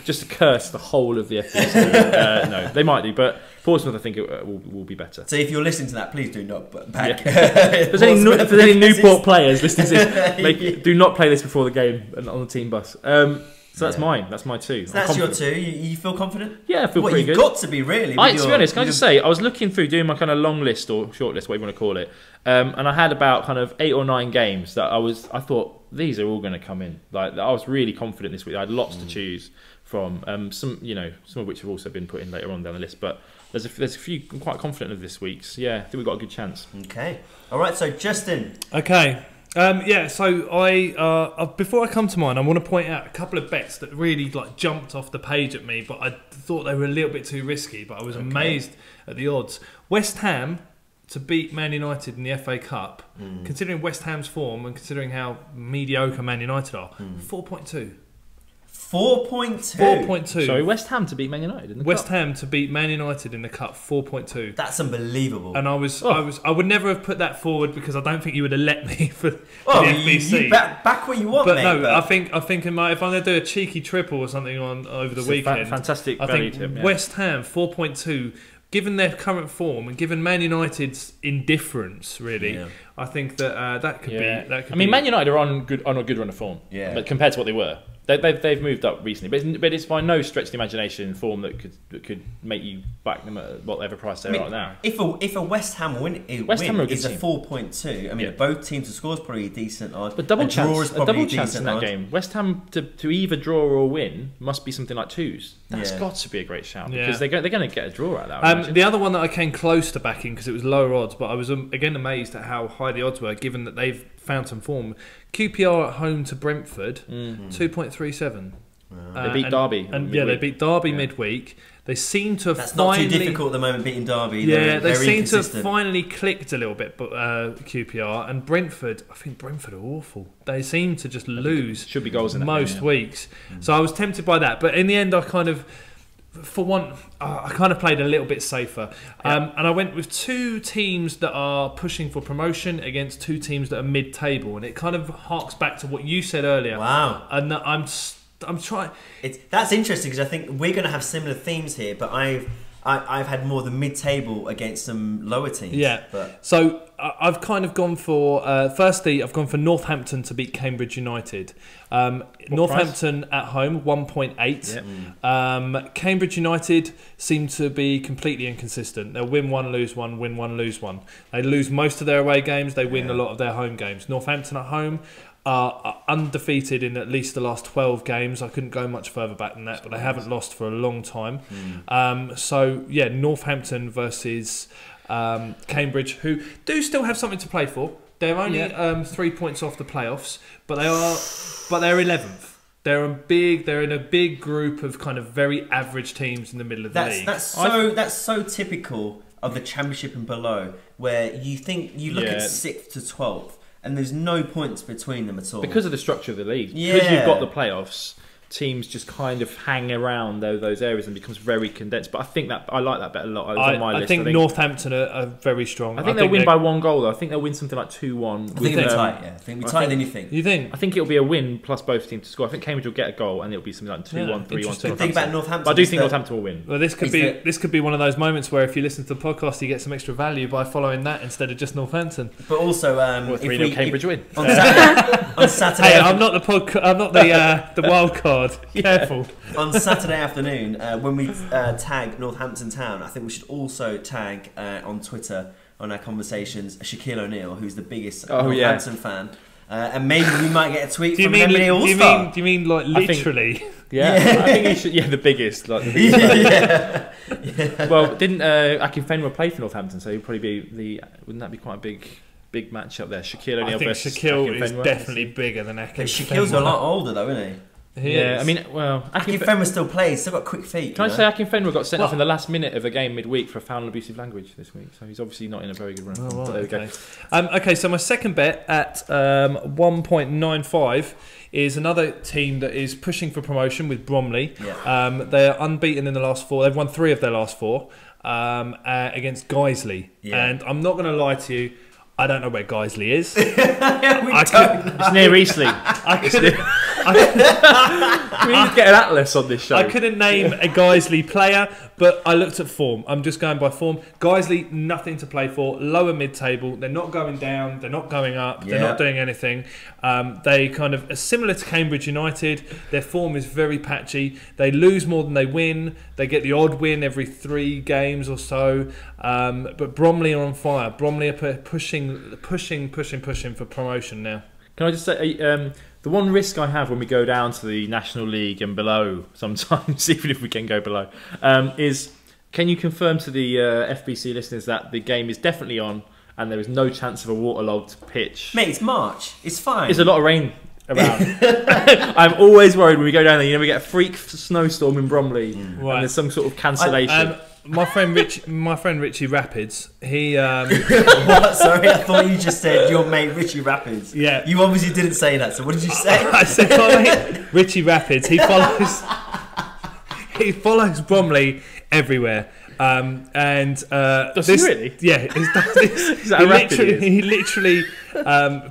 [SPEAKER 2] Just to curse the whole of the FBC. No, they might do, but Portsmouth, I think, it will be better.
[SPEAKER 1] So if you're listening to that, please do not back.
[SPEAKER 2] If there's any Newport players listening to this, do not play this before the game on the team bus. So that's mine. That's my 2.
[SPEAKER 1] So that's your 2. You feel confident?
[SPEAKER 2] Yeah, I feel pretty good.
[SPEAKER 1] You've got to be, really.
[SPEAKER 2] To be honest, can I just say, I was looking through doing my kind of long list or short list, whatever you want to call it, and I had about kind of 8 or 9 games that I thought these are all going to come in. Like I was really confident this week. I had lots to choose from. Some of which have also been put in later on down the list, but there's a few I'm quite confident of this week's. So, I think we've got a good chance.
[SPEAKER 1] Okay. All right. So Justin.
[SPEAKER 3] Okay. So I before I come to mine, I want to point out a couple of bets that really jumped off the page at me, but I thought they were a little bit too risky. But I was amazed at the odds. West Ham to beat Man United in the FA Cup, considering West Ham's form and considering how mediocre Man United are, 4.2. 4.2.
[SPEAKER 2] Sorry, West Ham to beat Man United in the
[SPEAKER 3] West
[SPEAKER 2] Cup.
[SPEAKER 3] Ham to beat Man United in the Cup, 4.2.
[SPEAKER 1] That's unbelievable.
[SPEAKER 3] And I would never have put that forward because I don't think you would have let me for the FBC.
[SPEAKER 1] You back what you want,
[SPEAKER 3] but
[SPEAKER 1] mate.
[SPEAKER 3] No, I think if I'm going to do a cheeky triple or something over the weekend,
[SPEAKER 2] fantastic
[SPEAKER 3] I
[SPEAKER 2] value
[SPEAKER 3] think
[SPEAKER 2] tip,
[SPEAKER 3] West Ham 4.2. Given their current form and given Man United's indifference, really, I think that could be. I
[SPEAKER 2] mean, Man United are on a good run of form, but compared to what they were. They've moved up recently, but it's by no stretch of the imagination form that could make you back them at whatever price they're at now.
[SPEAKER 1] If a West Ham win is a 4.2, I mean, both teams to score is probably a decent odds.
[SPEAKER 2] But double chance in that game. West Ham to either draw or win must be something like 2s. That's got to be a great shout because they're going to get a draw out of that.
[SPEAKER 3] The other one that I came close to backing because it was lower odds, but I was again amazed at how high the odds were, given that they've found some form. QPR at home to Brentford, 2.37.
[SPEAKER 2] They beat Derby.
[SPEAKER 3] They beat Derby midweek. They seem to have
[SPEAKER 1] That's not too difficult at the moment, beating Derby.
[SPEAKER 3] They seem to have finally clicked a little bit, but QPR and Brentford. I think Brentford are awful. They seem to just lose.
[SPEAKER 2] Should be goals in that
[SPEAKER 3] most
[SPEAKER 2] game,
[SPEAKER 3] weeks. So I was tempted by that, but in the end, I kind of played a little bit safer, and I went with 2 teams that are pushing for promotion against 2 teams that are mid-table, and it kind of harks back to what you said earlier.
[SPEAKER 1] Wow!
[SPEAKER 3] And I'm trying.
[SPEAKER 1] That's interesting because I think we're going to have similar themes here, but I've had more the mid-table against some lower teams.
[SPEAKER 3] Yeah. So I've kind of gone for firstly, I've gone for Northampton to beat Cambridge United. Northampton price? At home 1.8. Cambridge United seem to be completely inconsistent. They'll win one, lose one, win one, lose one. They lose most of their away games. They win a lot of their home games. Northampton at home are undefeated in at least the last 12 games. I couldn't go much further back than that, but they haven't lost for a long time. Northampton versus Cambridge, who do still have something to play for. They're only 3 points off the playoffs, but they're 11th. They're in a big group of kind of very average teams in the middle of the league.
[SPEAKER 1] That's so typical of the Championship and below, where you look at 6th to 12th. And there's no points between them at all.
[SPEAKER 2] Because of the structure of the league. Because you've got the playoffs, teams just kind of hang around those areas and becomes very condensed. But I think that I like that bet a lot. It was on my list.
[SPEAKER 3] I think Northampton are very strong.
[SPEAKER 2] I think they'll win by 1 goal, though. I think they'll win something like 2-1.
[SPEAKER 1] I think they're tight, yeah. I think we're tighter than you think.
[SPEAKER 3] You think?
[SPEAKER 2] I think it'll be a win plus both teams to score. I think Cambridge will get a goal and it'll be something like 2-1, 3-1.
[SPEAKER 1] The thing about Northampton,
[SPEAKER 2] but I do think Northampton will win.
[SPEAKER 3] Well, this could be one of those moments where if you listen to the podcast, you get some extra value by following that instead of just Northampton.
[SPEAKER 1] But also,
[SPEAKER 2] Cambridge win
[SPEAKER 1] on Saturday.
[SPEAKER 3] Hey, I'm not the wild card. Careful.
[SPEAKER 1] On Saturday afternoon, when we tag Northampton Town, I think we should also tag on Twitter on our conversations Shaquille O'Neal, who's the biggest Northampton fan. And maybe we might get a tweet from an NBA All-Star.
[SPEAKER 3] Do you mean like literally?
[SPEAKER 2] I think he should. Yeah, the biggest. Like the biggest. Well, didn't Akinfenwa play for Northampton? So he'd probably be wouldn't that be quite a big matchup there? Shaquille O'Neal versus
[SPEAKER 3] Shaquille is definitely bigger than Akinfenwa.
[SPEAKER 1] Shaquille's a lot older though, isn't he?
[SPEAKER 2] I mean, well,
[SPEAKER 1] Akinfenwa still plays. Still got quick feet.
[SPEAKER 2] Can I say Akinfenwa got sent off in the last minute of a game midweek for a foul and abusive language this week? So he's obviously not in a very good run.
[SPEAKER 3] Oh, right, okay. Okay, so my second bet at 1.95 is another team that is pushing for promotion with Bromley. Yeah. They are unbeaten in the last 4. They've won 3 of their last 4 against Guiseley. Yeah. And I'm not going to lie to you, I don't know where Guiseley is.
[SPEAKER 2] It's near Eastleigh. We need to get an atlas on this show.
[SPEAKER 3] I couldn't name a Guiseley player, but I looked at form. I'm just going by form. Guiseley, nothing to play for. Lower mid-table. They're not going down. They're not going up. They're not doing anything. They kind of are similar to Cambridge United. Their form is very patchy. They lose more than they win. They get the odd win every 3 games or so. But Bromley are on fire. Bromley are pushing for promotion now.
[SPEAKER 2] Can I just say, the one risk I have when we go down to the National League and below sometimes, even if we can go below, is can you confirm to the FBC listeners that the game is definitely on and there is no chance of a waterlogged pitch?
[SPEAKER 1] Mate, it's March. It's fine.
[SPEAKER 2] There's a lot of rain around. I'm always worried when we go down there. We get a freak snowstorm in Bromley and there's some sort of cancellation.
[SPEAKER 3] My friend Richie Rapids, he...
[SPEAKER 1] What? Sorry, I thought you just said your mate Richie Rapids.
[SPEAKER 3] Yeah.
[SPEAKER 1] You obviously didn't say that, so what did you say?
[SPEAKER 3] I said my mate Richie Rapids, he follows Bromley everywhere.
[SPEAKER 2] Does he really?
[SPEAKER 3] Yeah, he literally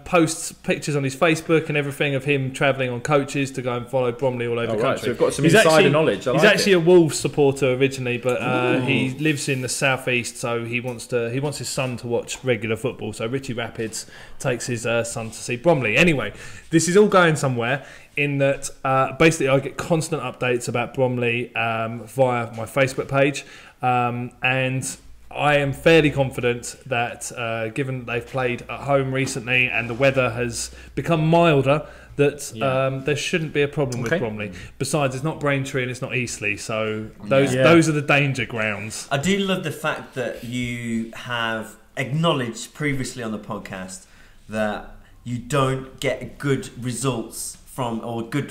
[SPEAKER 3] posts pictures on his Facebook and everything of him travelling on coaches to go and follow Bromley all over the country.
[SPEAKER 2] Right, so we've got some insider knowledge.
[SPEAKER 3] He's actually a Wolves supporter originally, but he lives in the southeast, so he wants his son to watch regular football. So Richie Rapids takes his son to see Bromley. Anyway, this is all going somewhere. In that, basically, I get constant updates about Bromley via my Facebook page. And I am fairly confident that given that they've played at home recently and the weather has become milder, that there shouldn't be a problem with Bromley. Besides, it's not Braintree and it's not Eastleigh, so those are the danger grounds.
[SPEAKER 1] I do love the fact that you have acknowledged previously on the podcast that you don't get good results or good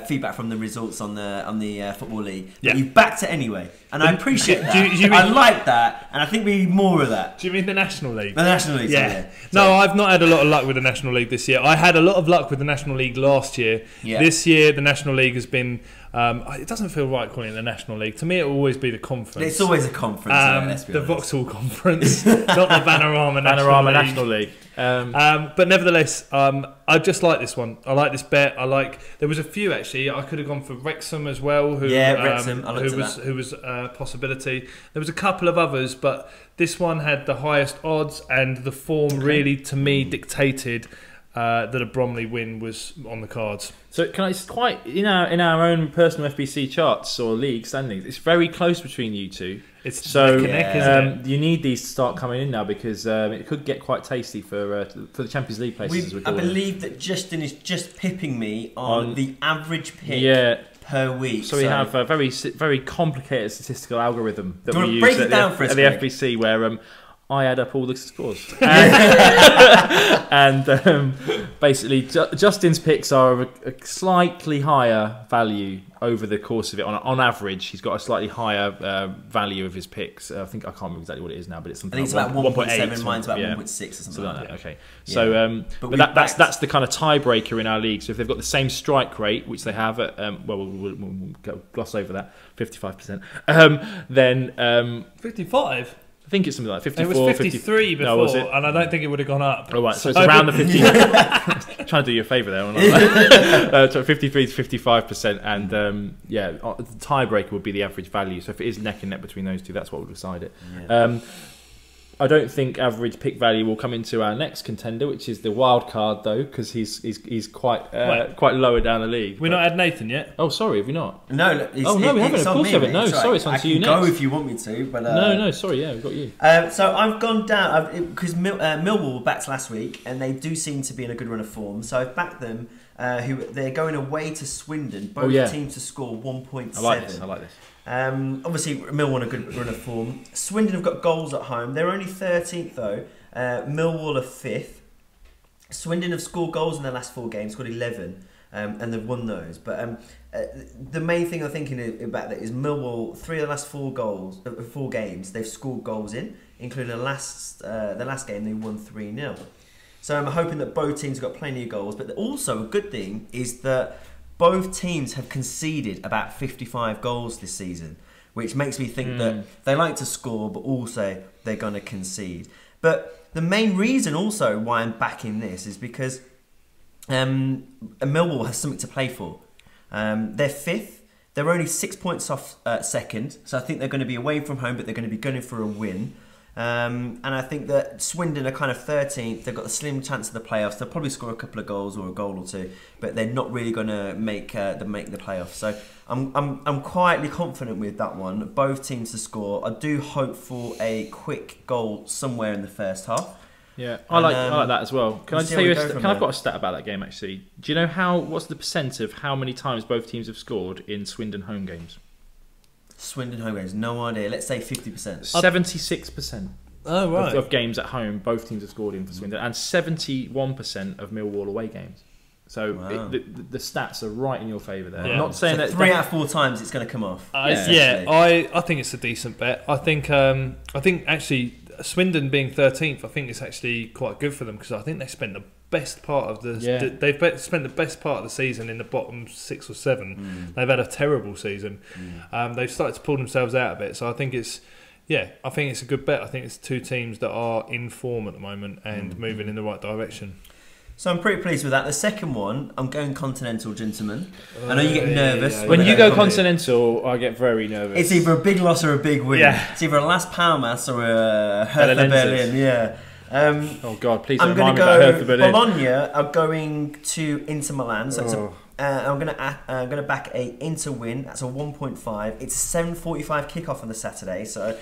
[SPEAKER 1] feedback from the results on the Football League. But you backed it anyway. And I appreciate that. I like that, and I think we need more of that.
[SPEAKER 3] Do you mean the National League?
[SPEAKER 1] The National League,
[SPEAKER 3] yeah. No, I've not had a lot of luck with the National League this year. I had a lot of luck with the National League last year. Yeah. This year, the National League has been... it doesn't feel right calling it the National League. To me, it will always be the conference.
[SPEAKER 1] It's always a conference.
[SPEAKER 3] The Vauxhall Conference, not the Panorama
[SPEAKER 2] National League.
[SPEAKER 3] But nevertheless, I just like this one. I like this bet. There was a few actually. I could have gone for Wrexham as well.
[SPEAKER 1] Wrexham.
[SPEAKER 3] Who was a possibility. There was a couple of others, but this one had the highest odds, and the form really, to me, dictated that a Bromley win was on the cards.
[SPEAKER 2] So it's quite in our own personal FBC charts or league standings. It's very close between you two.
[SPEAKER 3] It's so isn't it?
[SPEAKER 2] You need these to start coming in now because it could get quite tasty for the Champions League places.
[SPEAKER 1] I believe that Justin is just pipping me on the average pick per week.
[SPEAKER 2] So we have a very complicated statistical algorithm that we use
[SPEAKER 1] break it down for us,
[SPEAKER 2] at the FBC where. I add up all the scores. And basically, Justin's picks are a slightly higher value over the course of it. On average, he's got a slightly higher value of his picks. I can't remember exactly what it is now, but it's something
[SPEAKER 1] like
[SPEAKER 2] about
[SPEAKER 1] 1.7, mine's about 1.6 or something like that.
[SPEAKER 2] Okay. So, but that's the kind of tiebreaker in our league. So if they've got the same strike rate, which they have at, we'll gloss over that, 55%, then...
[SPEAKER 3] 55?
[SPEAKER 2] I think it's something like 54.
[SPEAKER 3] It was 53 before,
[SPEAKER 2] no, was it?
[SPEAKER 3] and I don't think it would have gone up.
[SPEAKER 2] Oh, right, so it's around the 50. Trying to do you a favour there. So 53 to 55%, and the tiebreaker would be the average value. So if it is neck and neck between those two, that's what will decide it. Yeah. I don't think average pick value will come into our next contender, which is the wild card, though, because he's quite lower down the league.
[SPEAKER 3] We're not had Nathan yet.
[SPEAKER 2] Oh, sorry, have we not?
[SPEAKER 1] No,
[SPEAKER 2] we haven't. Of course, we haven't. No, sorry, it's on to you next.
[SPEAKER 1] I can go if you want me to, but
[SPEAKER 2] no, sorry, yeah, we've got you.
[SPEAKER 1] So I've gone down because Millwall were backed last week, and they do seem to be in a good run of form. So I've backed them. They're going away to Swindon. Both teams to score 1.7.
[SPEAKER 2] I like this.
[SPEAKER 1] Obviously, Millwall on a good run of form. Swindon have got goals at home. They're only 13th though. Millwall are 5th. Swindon have scored goals in their last 4 games, scored 11, and they've won those. But the main thing I'm thinking about that is Millwall. 3 of the last 4 games, they've scored goals in, including the last game they won 3-0. So I'm hoping that both teams have got plenty of goals. But also a good thing is that both teams have conceded about 55 goals this season, which makes me think that they like to score, but also they're going to concede. But the main reason also why I'm backing this is because Millwall has something to play for. They're 5th. They're only 6 points off second, so I think they're going to be away from home, but they're going to be gunning for a win. And I think that Swindon are kind of 13th. They've got a slim chance of the playoffs. They'll probably score a couple of goals or a goal or two, but they're not really going to make the playoffs. So I'm quietly confident with that one. Both teams to score. I do hope for a quick goal somewhere in the first half.
[SPEAKER 2] Yeah, I like that as well. Can I just tell you? I've got a stat about that game actually. Do you know what's the percent of how many times both teams have scored in Swindon home games?
[SPEAKER 1] Swindon home games, no idea. Let's say 50%.
[SPEAKER 2] 76%.
[SPEAKER 3] Oh, right.
[SPEAKER 2] Of games at home, both teams have scored in for Swindon, and 71% of Millwall away games. So the stats are right in your favour there. Yeah. I'm not saying that
[SPEAKER 1] 3 out of 4 times it's going to come off.
[SPEAKER 3] I think it's a decent bet. I think actually Swindon being 13th, I think it's actually quite good for them because I think they spent the best part of they've spent the best part of the season in the bottom 6 or 7. They've had a terrible season. They've started to pull themselves out a bit, so I think it's a good bet. I think it's 2 teams that are in form at the moment and moving in the right direction.
[SPEAKER 1] So I'm pretty pleased with that. The second one, I'm going continental, gentlemen. I know you get nervous.
[SPEAKER 2] When you go continental, I get very nervous.
[SPEAKER 1] It's either a big loss or a big win. Yeah. It's either a Las Palmas or a Hertha Berlin. Yeah.
[SPEAKER 2] Oh God! Please don't remind me about Hertha Berlin.
[SPEAKER 1] Bologna are going to Inter Milan, so I'm going to back a Inter win. That's a 1.5. It's a 7:45 kickoff on the Saturday, so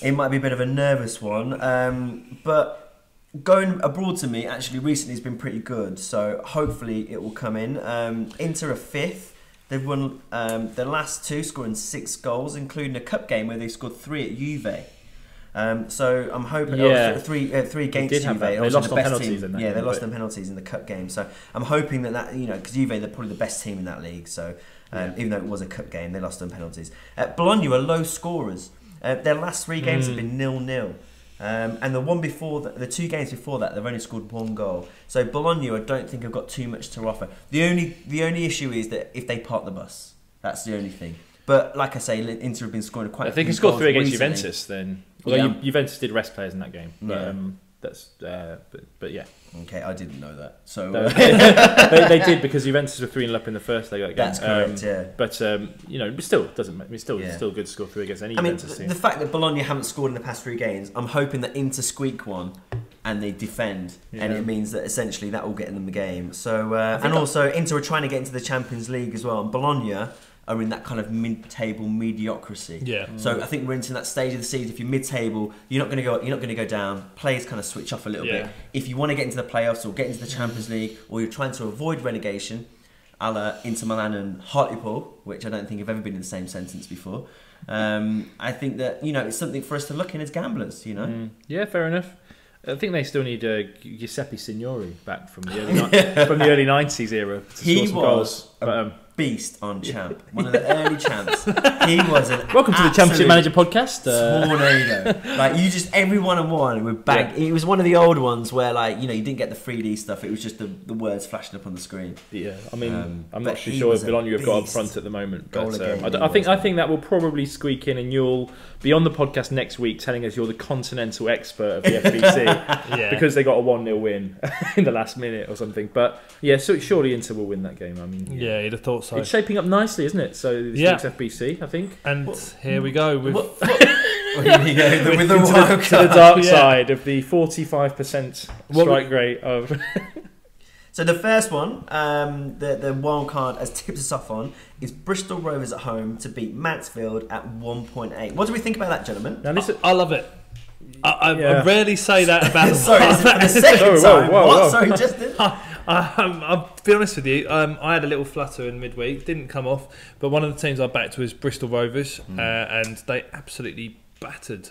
[SPEAKER 1] it might be a bit of a nervous one. But going abroad to me actually recently has been pretty good, so hopefully it will come in. Inter are 5th. They've won their last 2, scoring 6 goals, including a cup game where they scored 3 at Juve. So I'm hoping 3 against Juve.
[SPEAKER 2] They lost on penalties in that game.
[SPEAKER 1] They lost on penalties in the cup game. So I'm hoping that because Juve, they're probably the best team in that league. So even though it was a cup game, they lost on penalties. Bologna are low scorers. Their last 3 games have been 0-0. And the 2 games before that, they've only scored 1 goal. So Bologna, I don't think have got too much to offer. The only issue is that if they park the bus, that's the only thing. But like I say, Inter have been scoring quite.
[SPEAKER 2] If they can score 3 against Juventus, then Juventus did rest players in that game. But, but yeah.
[SPEAKER 1] Okay, I didn't know that. So
[SPEAKER 2] they did because Juventus were 3-0 up in the first leg of that game.
[SPEAKER 1] That's correct. Yeah.
[SPEAKER 2] But it still doesn't make. It's still good to score 3 against any Juventus team.
[SPEAKER 1] The fact that Bologna haven't scored in the past 3 games, I'm hoping that Inter squeak one and they defend, and it means that essentially that will get them the game. So and also Inter are trying to get into the Champions League as well, and Bologna are in that kind of mid-table mediocrity. Yeah. So I think we're into that stage of the season. If you're mid-table, you're not going to go down. Players kind of switch off a little bit. If you want to get into the playoffs or get into the Champions League, or you're trying to avoid relegation, a la Inter Milan and Hartlepool, which I don't think have ever been in the same sentence before. I think that, you know, it's something for us to look in as gamblers, you know.
[SPEAKER 2] Yeah, fair enough. I think they still need Giuseppe Signori back from the early 90s era.
[SPEAKER 1] He was a beast on Champ, one of the early champs. He was an
[SPEAKER 2] welcome to the Championship Manager podcast.
[SPEAKER 1] Tornado. Like, you just every 1-on-1 would bang. Yeah. It was one of the old ones where, like, you know, you didn't get the 3D stuff. It was just the words flashing up on the screen.
[SPEAKER 2] Yeah, I mean, I'm not too sure if Bologna have got up front at the moment, but I think that will probably squeak in, and you'll be on the podcast next week telling us you're the continental expert of the FBC because they got a 1-0 win in the last minute or something. But yeah, so surely Inter will win that game. I mean,
[SPEAKER 3] yeah, you'd have thought so.
[SPEAKER 2] It's shaping up nicely, isn't it? So this week's FBC, I think.
[SPEAKER 3] And here we go with
[SPEAKER 1] with the wild
[SPEAKER 2] to the dark side of the 45% strike rate of.
[SPEAKER 1] So the first one, the wild card, as tips us off on, is Bristol Rovers at home to beat Mansfield at 1.8. What do we think about that, gentlemen?
[SPEAKER 3] Now, I love it. I rarely say that about.
[SPEAKER 1] Sorry, is it for the second time? Whoa. Sorry, Justin.
[SPEAKER 3] I'll be honest with you. I had a little flutter in midweek, didn't come off. But one of the teams I backed was Bristol Rovers, and they absolutely battered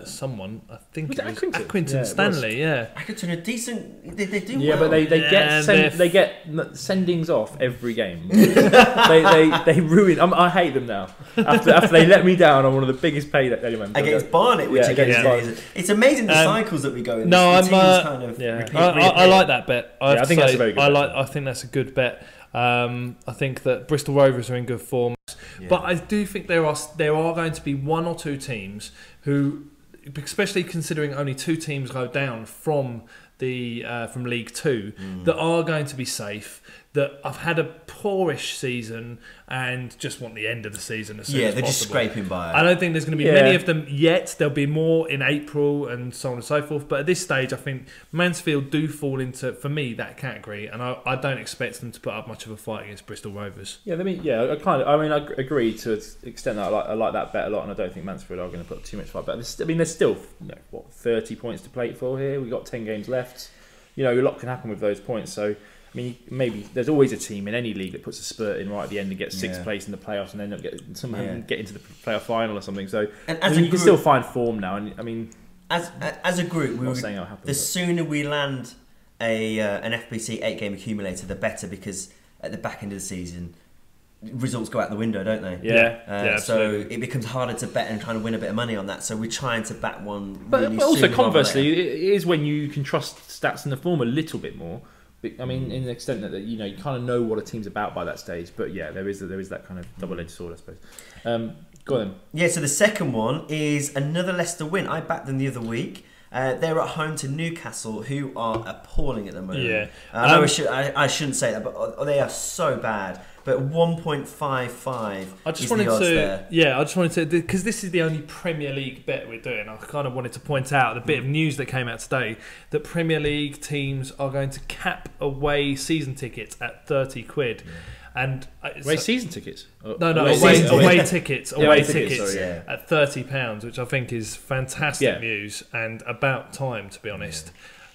[SPEAKER 3] someone. I think it was Accrington Stanley.
[SPEAKER 1] Accrington are decent. They do well.
[SPEAKER 2] Yeah, but they get sendings off every game. they ruin. I hate them now. After they let me down on one of the biggest pay
[SPEAKER 1] against Barnet, which it's amazing the cycles that we go in.
[SPEAKER 3] No, I like that bet.
[SPEAKER 2] I think that's a very good bet.
[SPEAKER 3] I think that's a good bet. I think that Bristol Rovers are in good form. Yeah. But I do think there are going to be one or two teams who, especially considering only 2 teams go down from League Two, that are going to be safe, that have had a poorish season and just want the end of the season as soon as possible.
[SPEAKER 1] They're just scraping by.
[SPEAKER 3] I don't think there's going to be many of them yet. There'll be more in April and so on and so forth. But at this stage, I think Mansfield do fall into, for me, that category, and I don't expect them to put up much of a fight against Bristol Rovers.
[SPEAKER 2] I agree to an extent that I like that bet a lot, and I don't think Mansfield are going to put too much fight. But there's still 30 points to play for here. We've got 10 games left. You know, a lot can happen with those points. So, I mean, maybe there's always a team in any league that puts a spurt in right at the end and gets 6th place in the playoffs and then get into the playoff final or something. So, you can still find form now. And I mean,
[SPEAKER 1] as a group, the sooner we land an FBC 8-game accumulator, the better, because at the back end of the season, results go out the window, don't they? So it becomes harder to bet and trying to win a bit of money on that. So we're trying to bet one.
[SPEAKER 2] But also conversely, it is when you can trust stats in the form a little bit more. I mean, in the extent that you kind of know what a team's about by that stage. But yeah, there is that kind of double-edged sword, I suppose. Go on then. Yeah.
[SPEAKER 1] So the second one is another Leicester win. I backed them the other week. They're at home to Newcastle, who are appalling at the moment.
[SPEAKER 3] Yeah,
[SPEAKER 1] I shouldn't say that, but they are so bad. But 1.55.
[SPEAKER 3] I just wanted to, because this is the only Premier League bet we're doing. I kind of wanted to point out the bit of news that came out today that Premier League teams are going to cap away season tickets at £30. And
[SPEAKER 2] season tickets?
[SPEAKER 3] Away tickets
[SPEAKER 2] sorry,
[SPEAKER 3] at £30, which I think is fantastic news and about time, to be honest.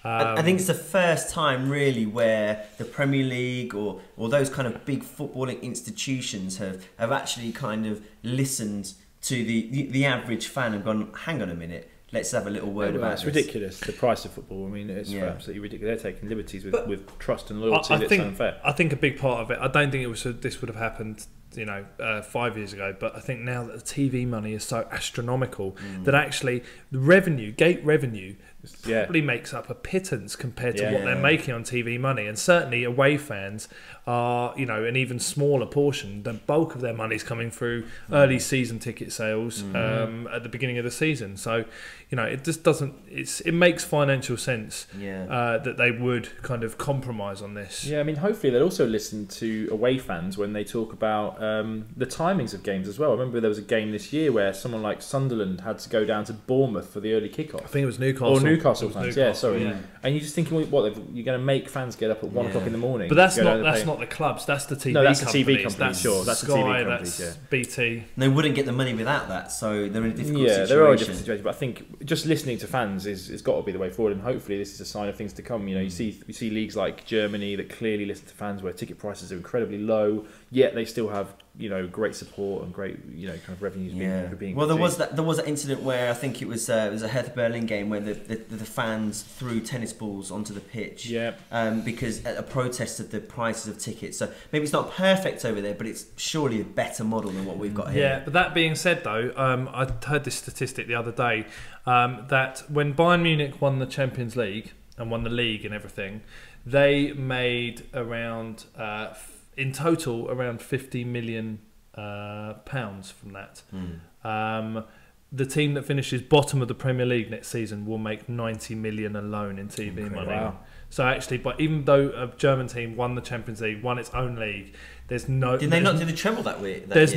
[SPEAKER 1] I think it's the first time really where the Premier League or those kind of big footballing institutions have actually kind of listened to the average fan and gone, hang on a minute, let's have a little word about
[SPEAKER 2] this. It's ridiculous, the price of football. I mean, it's absolutely ridiculous. They're taking liberties with trust and loyalty. That's unfair.
[SPEAKER 3] I think a big part of it, I don't think this would have happened 5 years ago, but I think now that the TV money is so astronomical that actually the gate revenue probably makes up a pittance compared to what they're making on TV money, and certainly away fans are an even smaller portion. The bulk of their money is coming through early season ticket sales at the beginning of the season. So it just doesn't. It makes financial sense that they would kind of compromise on this.
[SPEAKER 2] Yeah, I mean, hopefully they'll also listen to away fans when they talk about the timings of games as well. I remember there was a game this year where someone like Sunderland had to go down to Bournemouth for the early kickoff.
[SPEAKER 3] I think it was Newcastle.
[SPEAKER 2] Newcastle fans. Yeah, sorry. Yeah. And you're just thinking, what you're going to make fans get up at 1 o'clock in the morning?
[SPEAKER 3] But that's not the clubs. That's the TV.
[SPEAKER 2] No, that's
[SPEAKER 3] companies.
[SPEAKER 2] the TV company.
[SPEAKER 3] That's
[SPEAKER 2] Sure, that's
[SPEAKER 3] Sky,
[SPEAKER 2] the TV companies.
[SPEAKER 3] That's BT.
[SPEAKER 1] And they wouldn't get the money without that, so they're in a difficult situation.
[SPEAKER 2] Yeah, there are a different situation. But I think just listening to fans is got to be the way forward, and hopefully this is a sign of things to come. You know, you see leagues like Germany that clearly listen to fans, where ticket prices are incredibly low, yet they still have great support and great kind of revenues being
[SPEAKER 1] well, there was that incident where I think it was a Hertha Berlin game where the fans threw tennis balls onto the pitch because at a protest of the prices of tickets. So maybe it's not perfect over there, but it's surely a better model than what we've got here.
[SPEAKER 3] Yeah, but that being said though, I heard this statistic the other day that when Bayern Munich won the Champions League and won the league and everything, they made around in total around 50 million pounds from that. The team that finishes bottom of the Premier League next season will make 90 million alone in TV money. Wow. So actually, but even though a German team won the Champions League, won its own league, there's no.
[SPEAKER 1] Did they not do the treble that week?
[SPEAKER 3] There's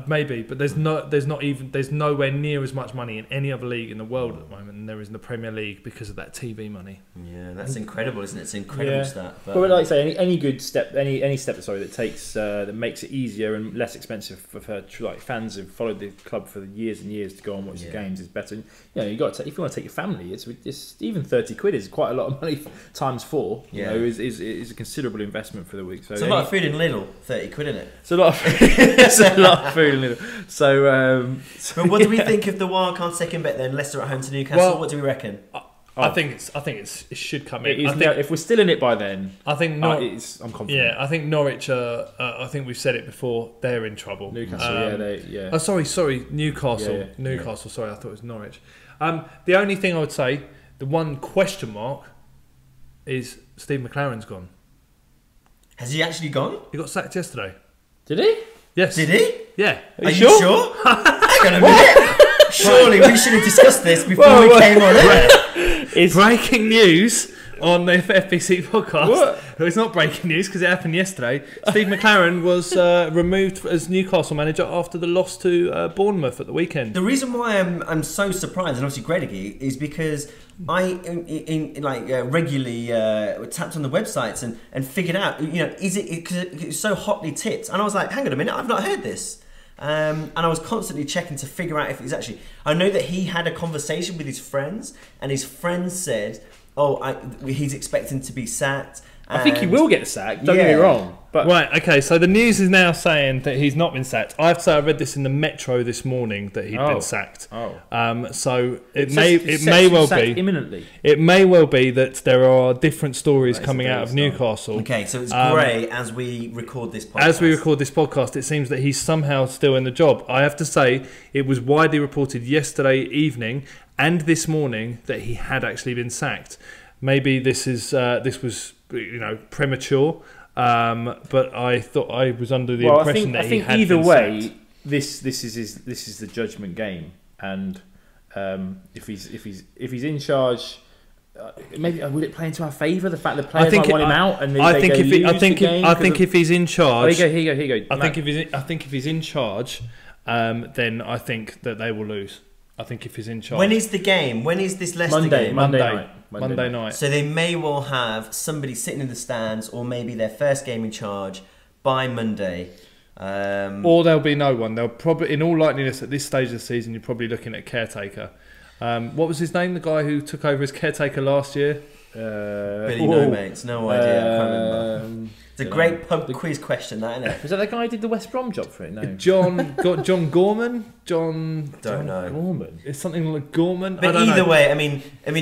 [SPEAKER 3] maybe, but there's nowhere near as much money in any other league in the world at the moment than there is in the Premier League because of that TV money.
[SPEAKER 1] Yeah, that's incredible, isn't it? It's an incredible stat.
[SPEAKER 2] But like I say, any good step, any step that takes that makes it easier and less expensive for fans who've followed the club for years and years to go and watch the games is better. And, you got to if you want to take your family, it's even 30 quid is quite a lot of money times 4. Is a considerable investment for the week. So
[SPEAKER 1] it's a lot of food in Lidl, 30 quid in it.
[SPEAKER 2] It's a lot of it's a lot of food in Lidl. So,
[SPEAKER 1] but what do we think of the wildcard second bet then? Leicester at home to Newcastle. What do we reckon?
[SPEAKER 3] I think it should come in.
[SPEAKER 2] If we're still in it by then,
[SPEAKER 3] I think
[SPEAKER 2] I'm confident.
[SPEAKER 3] Yeah, I think Norwich. I think we've said it before. They're in trouble.
[SPEAKER 2] Newcastle.
[SPEAKER 3] Oh, sorry, Newcastle.
[SPEAKER 2] Yeah.
[SPEAKER 3] Newcastle. Sorry, I thought it was Norwich. The only thing I would say, the one question mark, is Steve McLaren's gone.
[SPEAKER 1] Has he actually gone?
[SPEAKER 3] He got sacked yesterday.
[SPEAKER 2] Did he?
[SPEAKER 3] Yes.
[SPEAKER 1] Did he?
[SPEAKER 3] Yeah.
[SPEAKER 1] Are you sure? Hang on a minute. Surely we should have discussed this before we came on air.
[SPEAKER 3] It's breaking news on the FBC podcast. What? It's not breaking news because it happened yesterday. Steve McLaren was removed as Newcastle manager after the loss to Bournemouth at the weekend. The
[SPEAKER 1] reason why I'm so surprised, and obviously Greg, is because I regularly tapped on the websites and figured out, is it because it's so hotly tipped, and I was like, hang on a minute, I've not heard this. And I was constantly checking to figure out if it's actually. I know that he had a conversation with his friends, and his friends said, he's expecting to be sacked.
[SPEAKER 2] I think he will get sacked, don't get me wrong. But
[SPEAKER 3] right, okay, so the news is now saying that he's not been sacked. I have to say I read this in the Metro this morning that he'd been sacked. So it may well be
[SPEAKER 2] imminently.
[SPEAKER 3] It may well be that there are different stories coming out of Newcastle.
[SPEAKER 1] Okay, so it's grey as we record this podcast.
[SPEAKER 3] As we record this podcast, it seems that he's somehow still in the job. I have to say, it was widely reported yesterday evening and this morning that he had actually been sacked. Maybe this was premature. But I thought I was under the impression that he had been sacked.
[SPEAKER 2] I think either way, this is the judgment game, and if he's in charge, maybe would it play into our favour the fact that players might want him out and I
[SPEAKER 3] think if he's in charge,
[SPEAKER 2] here you go.
[SPEAKER 3] I think if he's in charge, then I think that they will lose. I think if he's in charge.
[SPEAKER 1] When is the game? When is this Leicester game?
[SPEAKER 3] Monday night.
[SPEAKER 1] So they may well have somebody sitting in the stands, or maybe their first game in charge by Monday.
[SPEAKER 3] Or there'll be no one. They'll probably, in all likeliness, at this stage of the season, you're probably looking at a caretaker. What was his name? The guy who took over as caretaker last year?
[SPEAKER 1] Billy No Mates. No idea. I can't remember. It's a great pub quiz question, that, isn't it?
[SPEAKER 2] Was that the guy who did the West Brom job for it? No.
[SPEAKER 3] John Gorman? Don't know.
[SPEAKER 2] Gorman.
[SPEAKER 3] It's something like Gorman.
[SPEAKER 1] But either way, I mean, when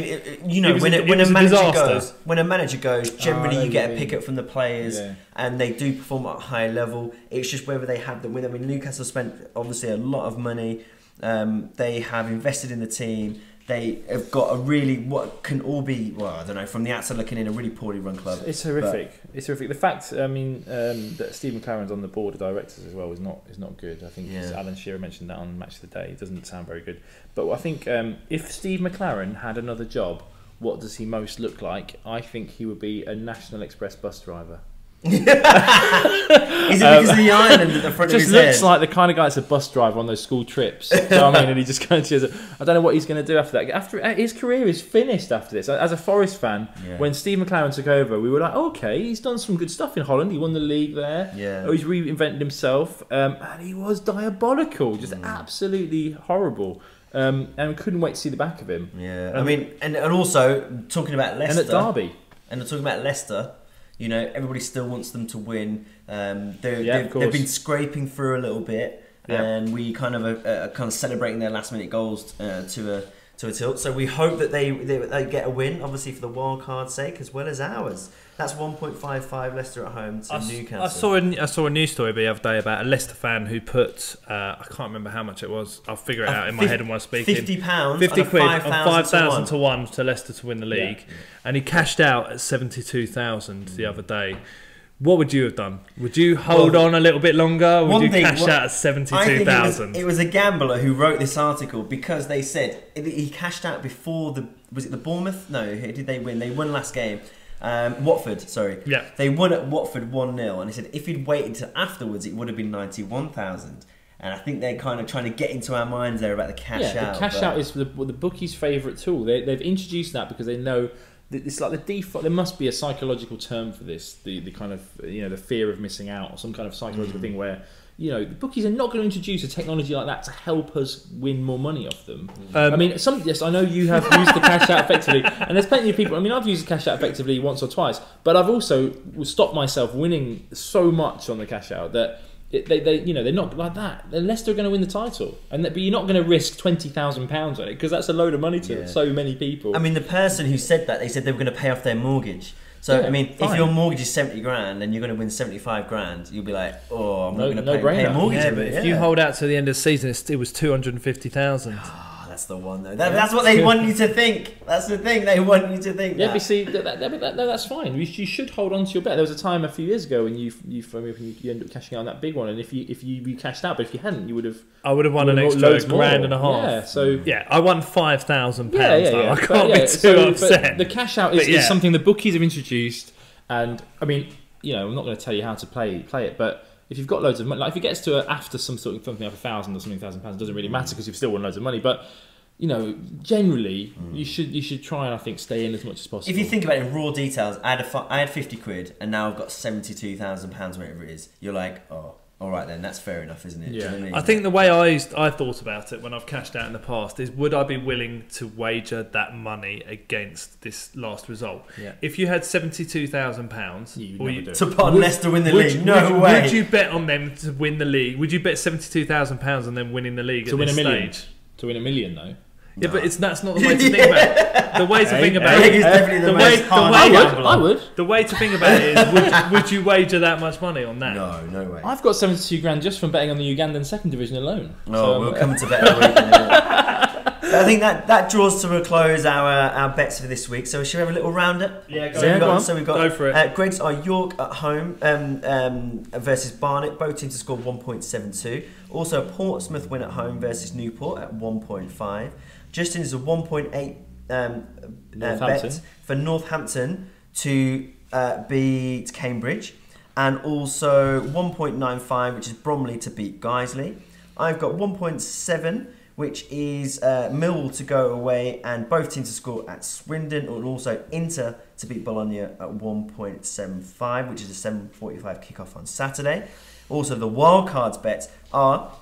[SPEAKER 1] a manager goes, generally you get a pick up from the players, and they do perform at a high level. It's just whether they have the win. I mean, Newcastle spent obviously a lot of money. They have invested in the team. They have got a really, what can all be, well, I don't know, from the outside looking in, a really poorly run club.
[SPEAKER 2] It's horrific. It's horrific. The fact, that Steve McLaren's on the board of directors as well is not good. I think Alan Shearer mentioned that on Match of the Day. It doesn't sound very good. But I think if Steve McLaren had another job, what does he most look like? I think he would be a National Express bus driver.
[SPEAKER 1] Is it because of the island at the front of his head?
[SPEAKER 2] Just looks like the kind of guy that's a bus driver on those school trips. You know what I mean? And he just kind of, I don't know what he's going to do after that. After his career is finished after this. As a Forest fan, when Steve McClaren took over, we were like, okay, he's done some good stuff in Holland. He won the league there.
[SPEAKER 1] Yeah.
[SPEAKER 2] Oh, he's reinvented himself, and he was diabolical, just absolutely horrible. And we couldn't wait to see the back of him.
[SPEAKER 1] Yeah, I mean, and also talking about Leicester
[SPEAKER 2] and at Derby,
[SPEAKER 1] and talking about Leicester. You know, everybody still wants them to win. They've been scraping through a little bit, and we kind of are celebrating their last-minute goals to a tilt. So we hope that they get a win, obviously for the wild card's sake as well as ours. That's 1.55 Leicester at home to Newcastle.
[SPEAKER 3] I saw a news story the other day about a Leicester fan who put I can't remember how much it was. I'll figure it out in my head while speaking.
[SPEAKER 1] £50,
[SPEAKER 3] 50 quid on 5,000 to 1 to Leicester to win the league, and he cashed out at 72,000 the other day. What would you have done? Would you hold on a little bit longer? Would you cash out at 72,000?
[SPEAKER 1] It was a gambler who wrote this article because they said he cashed out before was it the Bournemouth? No, did they win? They won last game. Watford, sorry.
[SPEAKER 3] Yeah.
[SPEAKER 1] They won at Watford 1-0, and he said if he'd waited till afterwards, it would have been 91,000. And I think they're kind of trying to get into our minds there about the cash out.
[SPEAKER 2] Yeah, the cash out is the bookies' favourite tool. They've introduced that because they know that it's like the default. There must be a psychological term for this. The kind of the fear of missing out, or some kind of psychological thing where. The bookies are not going to introduce a technology like that to help us win more money off them. I mean, yes, I know you have used the cash out effectively, and there's plenty of people. I mean, I've used the cash out effectively once or twice, but I've also stopped myself winning so much on the cash out that they're not like that. Leicester are going to win the title, but you're not going to risk £20,000 on it because that's a load of money to so many people.
[SPEAKER 1] I mean, the person who said that, they said they were going to pay off their mortgage. So, I mean, if your mortgage is 70 grand and you're going to win 75 grand, you'll be like, oh, I'm not going to pay a mortgage.
[SPEAKER 3] Yeah, but if you hold out to the end of the season, it was 250,000.
[SPEAKER 1] That's the one, though. That's what they want you to think. That's the thing. They want you to think that.
[SPEAKER 2] Yeah, but see, that's fine. You should hold on to your bet. There was a time a few years ago when you ended up cashing out on that big one, and if you cashed out, but if you hadn't, you would have.
[SPEAKER 3] I would have won an extra grand and a half.
[SPEAKER 2] Yeah, so
[SPEAKER 3] I won £5,000. Yeah. I can't be too upset.
[SPEAKER 2] The cash out is something the bookies have introduced, and I mean, I'm not going to tell you how to play it, but. If you've got loads of money, like if it gets to after something like £1,000 or something £1,000, it doesn't really matter because you've still won loads of money. But generally, you should try and I think stay in as much as possible.
[SPEAKER 1] If you think about it in raw details, I had 50 quid and now I've got £72,000, whatever it is. You're like, oh, all right then, that's fair enough, isn't it?
[SPEAKER 3] Yeah.
[SPEAKER 1] Do you know what I mean?
[SPEAKER 3] I think the way I thought about it when I've cashed out in the past is, would I be willing to wager that money against this last result?
[SPEAKER 2] Yeah.
[SPEAKER 3] If you had £72,000
[SPEAKER 1] to put on Leicester win the league, no way.
[SPEAKER 3] Would you bet on them to win the league? Would you bet £72,000 on them winning the league
[SPEAKER 2] to win
[SPEAKER 3] this
[SPEAKER 2] a million?
[SPEAKER 3] stage?
[SPEAKER 2] To win a million, though.
[SPEAKER 3] Yeah, but that's not the way to think about it. The way to think about it
[SPEAKER 1] is definitely the most hard
[SPEAKER 2] I would.
[SPEAKER 3] The way to think about it is, would you wager that much money on that?
[SPEAKER 1] No way.
[SPEAKER 2] I've got 72 grand just from betting on the Ugandan second division alone.
[SPEAKER 1] We'll come to bet a week in a minute. I think that draws to a close our bets for this week. So should we have a little roundup?
[SPEAKER 3] Yeah, go
[SPEAKER 1] we've got
[SPEAKER 3] go for it.
[SPEAKER 1] Greg's are York at home versus Barnet. Both teams have scored 1.72. Also, Portsmouth win at home versus Newport at 1.5. Justin is a 1.8 bet for Northampton to beat Cambridge, and also 1.95, which is Bromley to beat Guiseley. I've got 1.7, which is Millwall to go away, and both teams to score at Swindon, and also Inter to beat Bologna at 1.75, which is a 7:45 kickoff on Saturday. Also, the wildcards bets are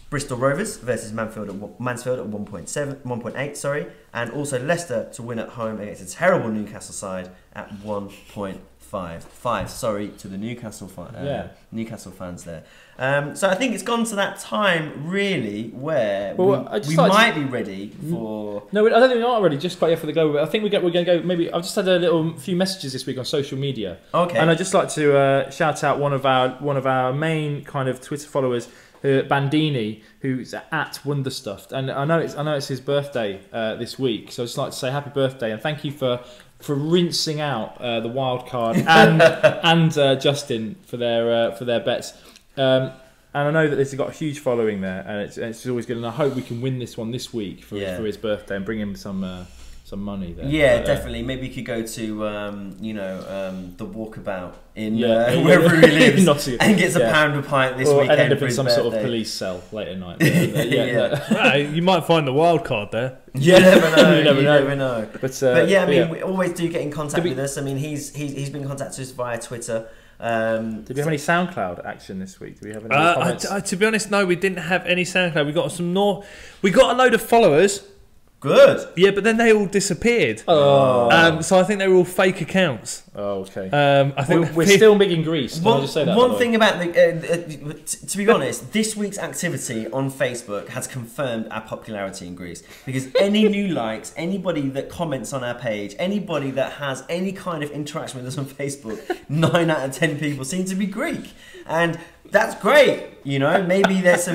[SPEAKER 1] Bristol Rovers versus Mansfield at 1.8, and also Leicester to win at home against a terrible Newcastle side at 1.55. Sorry to the Newcastle fans there. So I think it's gone to that time really where we might be ready for.
[SPEAKER 2] No, I don't think we are ready just quite yet for the global. I think we're going to go. Maybe I've just had a few messages this week on social media.
[SPEAKER 1] Okay,
[SPEAKER 2] and I'd just like to shout out one of our main kind of Twitter followers. Bandini, who's at Wonderstuffed, and I know it's his birthday this week, so I'd just like to say happy birthday and thank you for rinsing out the wild card and Justin for their bets. And I know that this has got a huge following there, and it's always good. And I hope we can win this one this week for his birthday and bring him some some money there.
[SPEAKER 1] Yeah, definitely. Maybe you could go to the Walkabout in wherever he lives and gets a pound a pint this weekend.
[SPEAKER 2] And end up in
[SPEAKER 1] his
[SPEAKER 2] some
[SPEAKER 1] birthday.
[SPEAKER 2] sort of police cell late at night.
[SPEAKER 3] You might find the wild card there.
[SPEAKER 1] You never know. you never know.
[SPEAKER 2] But
[SPEAKER 1] yeah, I mean, we always do get in contact with us. I mean, he's been contacting us via Twitter.
[SPEAKER 2] Did we have any SoundCloud action this week? Did we have any comments?
[SPEAKER 3] To be honest, no, we didn't have any SoundCloud. We got a load of followers.
[SPEAKER 1] Good.
[SPEAKER 3] Yeah, but then they all disappeared. Oh. So I think they were all fake accounts.
[SPEAKER 2] Oh, okay.
[SPEAKER 3] I think
[SPEAKER 2] we're still big in Greece.
[SPEAKER 1] One thing about to be honest, this week's activity on Facebook has confirmed our popularity in Greece, because any new likes, anybody that comments on our page, anybody that has any kind of interaction with us on Facebook, 9 out of 10 people seem to be Greek, and that's great. Maybe there's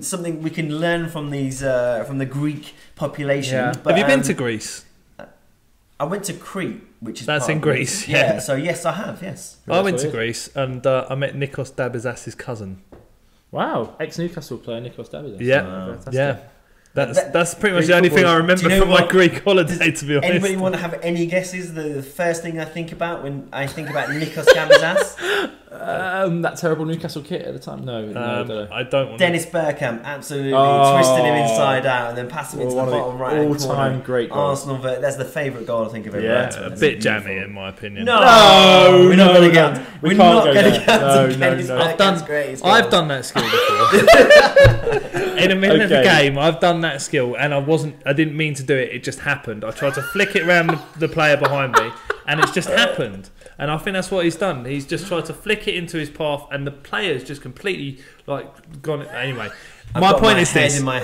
[SPEAKER 1] something we can learn from from the Greek population.
[SPEAKER 3] Yeah.
[SPEAKER 1] But,
[SPEAKER 3] have you been to Greece?
[SPEAKER 1] I went to Crete, which is
[SPEAKER 3] that's in Greece.
[SPEAKER 1] Yeah. So yes, I have. Yes,
[SPEAKER 3] I went to Greece and I met Nikos Dabizas' cousin.
[SPEAKER 2] Wow, ex-Newcastle player Nikos Dabizas.
[SPEAKER 3] Yeah,
[SPEAKER 2] wow,
[SPEAKER 3] yeah. That's pretty much the only thing I remember from my Greek holiday, to be honest.
[SPEAKER 1] Anybody want to have any guesses? The first thing I think about when I think about Nikos Dabizas?
[SPEAKER 2] That terrible Newcastle kit at the time? No,
[SPEAKER 3] I don't want
[SPEAKER 1] Dennis Bergkamp absolutely twisting him inside out and then passing him into the bottom right hand corner.
[SPEAKER 2] All-time great goal.
[SPEAKER 1] Arsenal, that's the favourite goal I think of ever.
[SPEAKER 3] Yeah, a bit jammy in my opinion.
[SPEAKER 1] No, we're not going to get. We're not going to get.
[SPEAKER 3] I've done that skill before. In the middle of the game, I've done that skill, and I didn't mean to do it. It just happened. I tried to flick it around the player behind me, and it's just happened. And I think that's what he's done. He's just tried to flick it into his path, and the player's just completely gone. Anyway, my point is this. My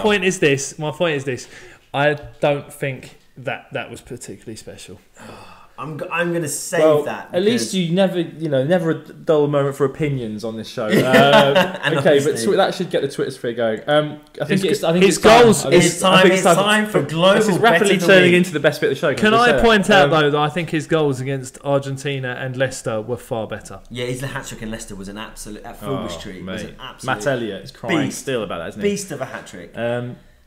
[SPEAKER 3] point is this. I don't think that was particularly special.
[SPEAKER 1] I'm going to save that.
[SPEAKER 2] At least you never a dull moment for opinions on this show. Okay, but that should get the Twitter sphere going. I think it's
[SPEAKER 1] goals. It's time for global.
[SPEAKER 2] This is rapidly turning into the best bit of the show.
[SPEAKER 3] Can I point out though that I think his goals against Argentina and Leicester were far better.
[SPEAKER 1] Yeah, his hat trick in Leicester was an absolute foolish treat. Was an absolute
[SPEAKER 2] Matt Elliott is crying still about that, isn't he?
[SPEAKER 1] Beast of a hat trick.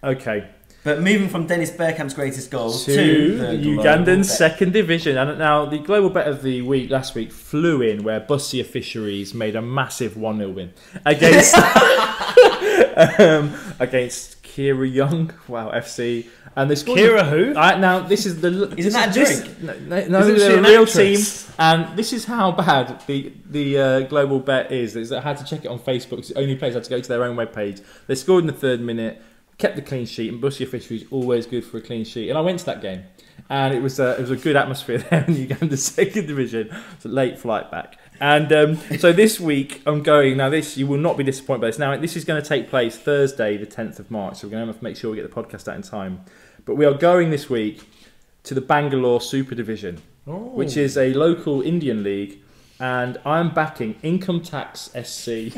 [SPEAKER 2] Okay.
[SPEAKER 1] But moving from Dennis Bergkamp's greatest goals
[SPEAKER 2] to the Ugandan second division, and now the global bet of the week last week flew in where Busia Fisheries made a massive 1-0 win against against Kira Young, FC, and this
[SPEAKER 3] Kira who?
[SPEAKER 2] Now this is the
[SPEAKER 1] isn't that a drink?
[SPEAKER 2] No, they're a real team, and this is how bad the global bet is. I had to check it on Facebook. It's the only place I had to go to their own webpage. They scored in the 3rd minute. Kept the clean sheet, and Busia Fisheries always good for a clean sheet. And I went to that game, and it was a good atmosphere there in Uganda's second division. It's a late flight back, and so this week I'm going. Now you will not be disappointed by this. Now this is going to take place Thursday, the 10th of March. So we're going to have to make sure we get the podcast out in time. But we are going this week to the Bangalore Super Division, which is a local Indian league, and I'm backing Income Tax SC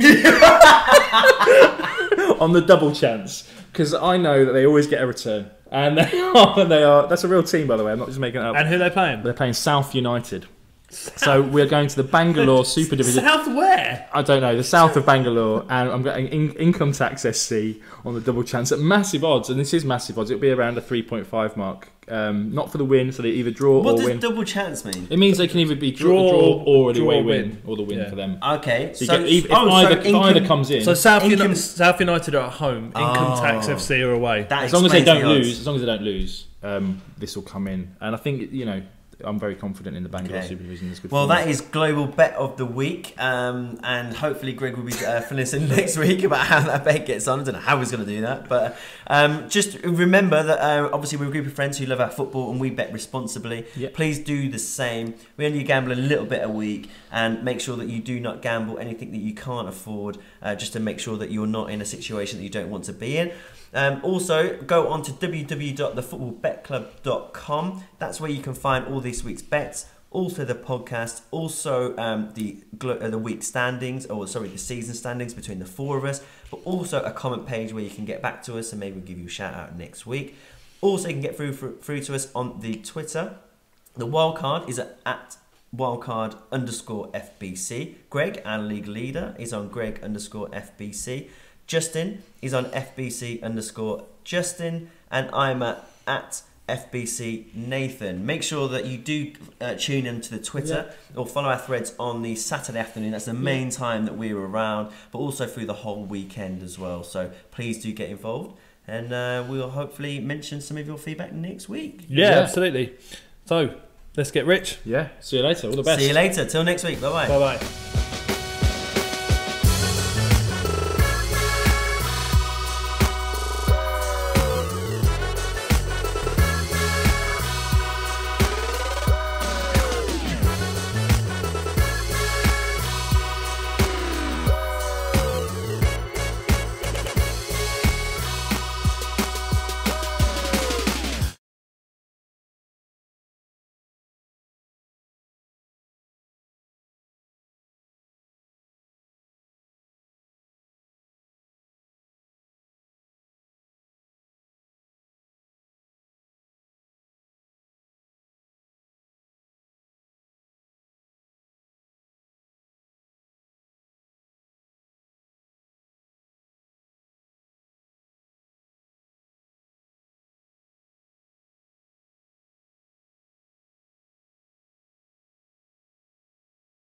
[SPEAKER 2] on the double chance. Because I know that they always get a return, and they are. That's a real team, by the way. I'm not just making it up.
[SPEAKER 3] And who are they playing?
[SPEAKER 2] They're playing South United. So we're going to the Bangalore Super Division.
[SPEAKER 3] South where?
[SPEAKER 2] I don't know. The south of Bangalore, and I'm getting Income Tax SC on the double chance at massive odds, and this is massive odds. It'll be around a 3.5 mark. Not for the win, so they either draw or win.
[SPEAKER 1] What does double chance mean?
[SPEAKER 2] It means they can either be draw or the away win, or the win for them.
[SPEAKER 1] Okay,
[SPEAKER 2] so if either comes in.
[SPEAKER 3] So South United are at home, Income Tax FC are away.
[SPEAKER 2] As long as they don't lose, this will come in, and I think I'm very confident in the Bangalore Super Division.
[SPEAKER 1] That is global bet of the week, and hopefully Greg will be filling us in next week about how that bet gets on. I don't know how he's going to do that, but just remember that obviously we're a group of friends who love our football and we bet responsibly.
[SPEAKER 2] Yep.
[SPEAKER 1] Please do the same. We only gamble a little bit a week, and make sure that you do not gamble anything that you can't afford, just to make sure that you're not in a situation that you don't want to be in. Also, go on to www.thefootballbetclub.com. That's where you can find all this week's bets, also the podcast, also the week standings, the season standings between the 4 of us, but also a comment page where you can get back to us and maybe we'll give you a shout out next week. Also, you can get through to us on the Twitter. The wildcard is at wildcard_FBC. Greg, our league leader, is on Greg_FBC. Justin is on FBC_Justin, and I'm at FBC Nathan. Make sure that you do tune into the Twitter or follow our threads on the Saturday afternoon. That's the main time that we're around, but also through the whole weekend as well. So please do get involved, and we'll hopefully mention some of your feedback next week.
[SPEAKER 3] Yeah, absolutely. So let's get rich.
[SPEAKER 2] Yeah. See you later. All the best.
[SPEAKER 1] See you later. Till next week. Bye bye.
[SPEAKER 3] Bye bye.